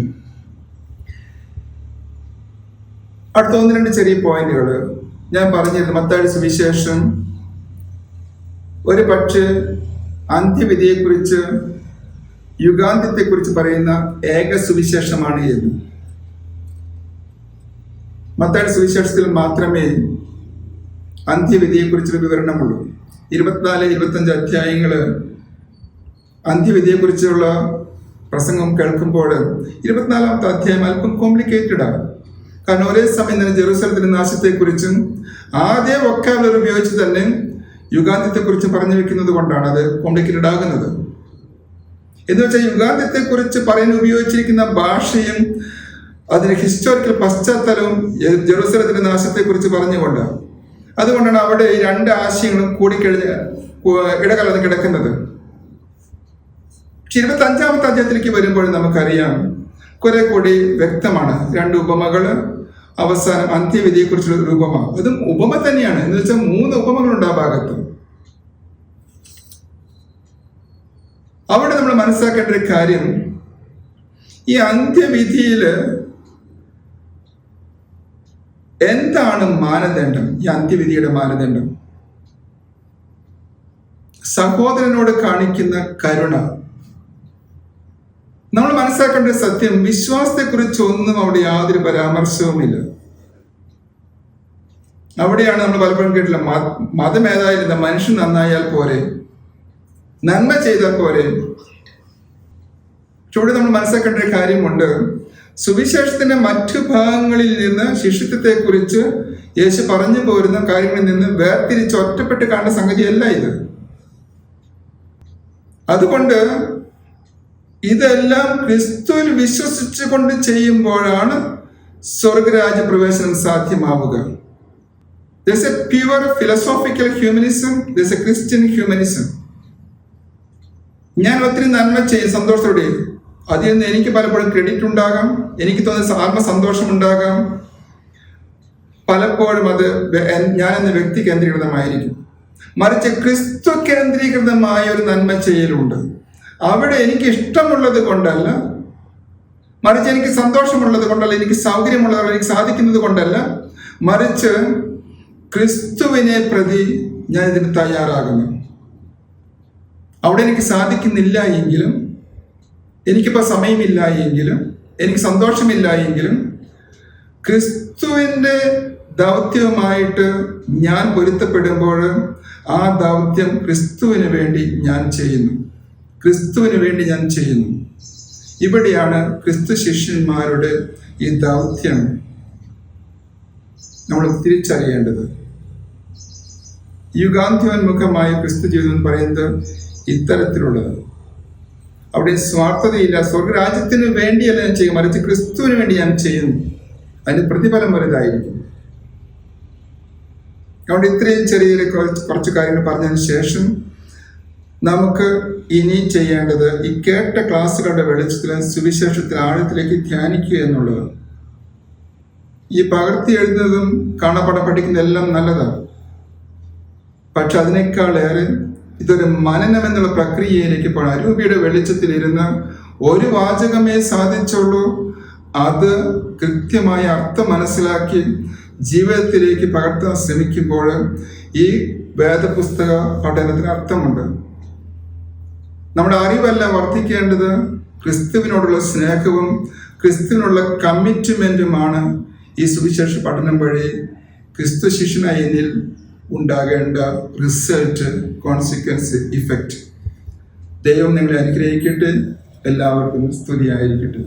അടുത്ത 1-2 ചെറിയ പോയിന്റുകൾ ഞാൻ പറഞ്ഞിരുന്നു. മത്തായിയുടെ സുവിശേഷം ഒരു പക്ഷേ അന്ത്യവിധിയെക്കുറിച്ച്, യുഗാന്ത്യത്തെക്കുറിച്ച് പറയുന്ന ഏക സുവിശേഷമാണ് എന്ന്. മത്തായിയുടെ സുവിശേഷത്തിൽ മാത്രമേ അന്ത്യവിധിയെക്കുറിച്ചൊരു വിവരണമുള്ളൂ. 24-25 അധ്യായങ്ങൾ അന്ത്യവിധിയെക്കുറിച്ചുള്ള പ്രസംഗം കേൾക്കുമ്പോൾ 24-ാമത്തെ അധ്യായം അല്പം കോംപ്ലിക്കേറ്റഡ് ആണ്. കാരണം ഒരേ സമയം തന്നെ ജെറുസലത്തിന്റെ നാശത്തെക്കുറിച്ചും അതേ വൊക്കാബുലറി ഉപയോഗിച്ച് തന്നെ യുഗാന്ത്യത്തെക്കുറിച്ച് പറഞ്ഞു വെക്കുന്നത് കൊണ്ടാണ് അത് കോംപ്ലിക്കേറ്റഡ് ആകുന്നത്. എന്ന് വെച്ചാൽ യുഗാന്ത്യത്തെക്കുറിച്ച് പറയാൻ ഉപയോഗിച്ചിരിക്കുന്ന ഭാഷയും അതിന് ഹിസ്റ്റോറിക്കൽ പശ്ചാത്തലവും ജെറുസലത്തിന്റെ നാശത്തെക്കുറിച്ച് പറഞ്ഞുകൊണ്ട്, അതുകൊണ്ടാണ് അവിടെ ഈ 2 ആശയങ്ങളും ഇടകലർന്ന് കിടക്കുന്നത്. 25-ാമത്തെ അധ്യായത്തിലേക്ക് വരുമ്പോൾ നമുക്കറിയാം കുറെ കൂടി വ്യക്തമാണ്. 2 ഉപമകള്, അവസാനം അന്ത്യവിധിയെക്കുറിച്ചുള്ള ഒരു ഉപമ. അതും ഉപമ തന്നെയാണ്. എന്ന് വെച്ചാൽ 3 ഉപമകളുണ്ട് ആ ഭാഗത്ത്. അവിടെ നമ്മൾ മനസ്സിലാക്കേണ്ട ഒരു കാര്യം, ഈ അന്ത്യവിധിയില് എന്താണ് മാനദണ്ഡം? ഈ അന്ത്യവിധിയുടെ മാനദണ്ഡം സഹോദരനോട് കാണിക്കുന്ന കരുണ. നമ്മൾ മനസ്സിലാക്കേണ്ട സത്യം, വിശ്വാസത്തെക്കുറിച്ച് ഒന്നും അവിടെ യാതൊരു പരാമർശവുമില്ല. അവിടെയാണ് നമ്മൾ പലപ്പോഴും കേട്ടില്ല, മതം ഏതായാലും മനുഷ്യൻ നന്നായാൽ പോരെ, നന്മ ചെയ്താൽ പോരെ. പക്ഷെ ഇവിടെ നമ്മൾ മനസ്സിലാക്കേണ്ട ഒരു കാര്യമുണ്ട്. സുവിശേഷത്തിന്റെ മറ്റു ഭാഗങ്ങളിൽ നിന്ന് ശിഷ്യത്വത്തെക്കുറിച്ച് യേശു പറഞ്ഞു പോരുന്ന കാര്യങ്ങളിൽ നിന്ന് വേർതിരിച്ച് ഒറ്റപ്പെട്ട് കാണുന്ന സംഗതിയല്ല ഇത്. അതുകൊണ്ട് ഇതെല്ലാം ക്രിസ്തുവിൽ വിശ്വസിച്ചുകൊണ്ട് ചെയ്യുമ്പോഴാണ് സ്വർഗരാജ്യ പ്രവേശനം സാധ്യമാവുക. There's a pure philosophical humanism, there's a Christian humanism. ഞാൻ ഒത്തിരി നന്മ ചെയ്യും സന്തോഷത്തോടെ, അതിൽ നിന്ന് എനിക്ക് പലപ്പോഴും ക്രെഡിറ്റ് ഉണ്ടാകാം, എനിക്ക് തോന്നുന്ന ആത്മസന്തോഷം ഉണ്ടാകാം. പലപ്പോഴും അത് ഞാനെന്ന വ്യക്തി കേന്ദ്രീകൃതമായിരിക്കും. മറിച്ച് ക്രിസ്തു കേന്ദ്രീകൃതമായ ഒരു നന്മ ചെയ്യലുണ്ട്. അവിടെ എനിക്ക് ഇഷ്ടമുള്ളത് കൊണ്ടല്ല, മറിച്ച് എനിക്ക് സന്തോഷമുള്ളത് കൊണ്ടല്ല, എനിക്ക് സൗകര്യമുള്ളത്, എനിക്ക് സാധിക്കുന്നത് കൊണ്ടല്ല, മറിച്ച് ക്രിസ്തുവിനെ പ്രതി ഞാൻ ഇതിന് തയ്യാറാകുന്നു. അവിടെ എനിക്ക് സാധിക്കുന്നില്ല എങ്കിലും, എനിക്കിപ്പോൾ സമയമില്ല എങ്കിലും, എനിക്ക് സന്തോഷമില്ല എങ്കിലും, ക്രിസ്തുവിൻ്റെ ദൗത്യവുമായിട്ട് ഞാൻ പൊരുത്തപ്പെടുമ്പോൾ ആ ദൗത്യം ക്രിസ്തുവിന് വേണ്ടി ഞാൻ ചെയ്യുന്നു, ക്രിസ്തുവിന് വേണ്ടി ഞാൻ ചെയ്യുന്നു. ഇവിടെയാണ് ക്രിസ്തു ശിഷ്യന്മാരുടെ ഈ ദൗത്യം നമ്മൾ തിരിച്ചറിയേണ്ടത്. യുഗാന്ത്യോന്മുഖമായ ക്രിസ്തു ജീവിതം എന്ന് പറയുന്നത് ഇത്തരത്തിലുള്ളത്. അവിടെ സ്വാർത്ഥതയില്ല. സ്വർഗരാജ്യത്തിന് വേണ്ടിയല്ല ഞാൻ ചെയ്യും, മറിച്ച് ക്രിസ്തുവിന് വേണ്ടി ഞാൻ ചെയ്യുന്നു. അതിന് പ്രതിഫലം വലുതായിരിക്കും. അതുകൊണ്ട് ഇത്രയും ചെറിയ കുറച്ച് കാര്യങ്ങൾ പറഞ്ഞതിന് ശേഷം നമുക്ക് ഇനി ചെയ്യേണ്ടത് ഈ കേട്ട ക്ലാസ്സുകളുടെ വെളിച്ചത്തിൽ സുവിശേഷത്തിൽ ആഴത്തിലേക്ക് ധ്യാനിക്കുക എന്നുള്ളത്. ഈ പകർത്തി എഴുതുന്നതും കാണാപ്പാഠം പഠിക്കുന്നതെല്ലാം നല്ലതാണ്. പക്ഷെ അതിനേക്കാളേറെ ഇതൊരു മനനം എന്നുള്ള പ്രക്രിയയിലേക്ക് പോകണം. അരൂപിയുടെ വെളിച്ചത്തിലിരുന്ന് ഒരു വാചകമേ സാധിച്ചുള്ളൂ, അത് കൃത്യമായ അർത്ഥം മനസ്സിലാക്കി ജീവിതത്തിലേക്ക് പകർത്താൻ ശ്രമിക്കുമ്പോൾ ഈ വേദപുസ്തക പഠനത്തിന് അർത്ഥമുണ്ട്. നമ്മുടെ അറിവല്ല വർദ്ധിക്കേണ്ടത്, ക്രിസ്തുവിനോടുള്ള സ്നേഹവും ക്രിസ്തുവിനുള്ള കമ്മിറ്റ്മെൻറ്റുമാണ് ഈ സുവിശേഷ പഠനം വഴി ക്രിസ്തു ശിഷ്യനായി എന്നിൽ ഉണ്ടാകേണ്ട റിസൾട്ട്, കോൺസിക്വൻസ്, ഇഫക്റ്റ്. ദൈവം നിങ്ങളെ അനുഗ്രഹിക്കട്ടെ. എല്ലാവർക്കും സ്തുതിയായിരിക്കട്ടെ.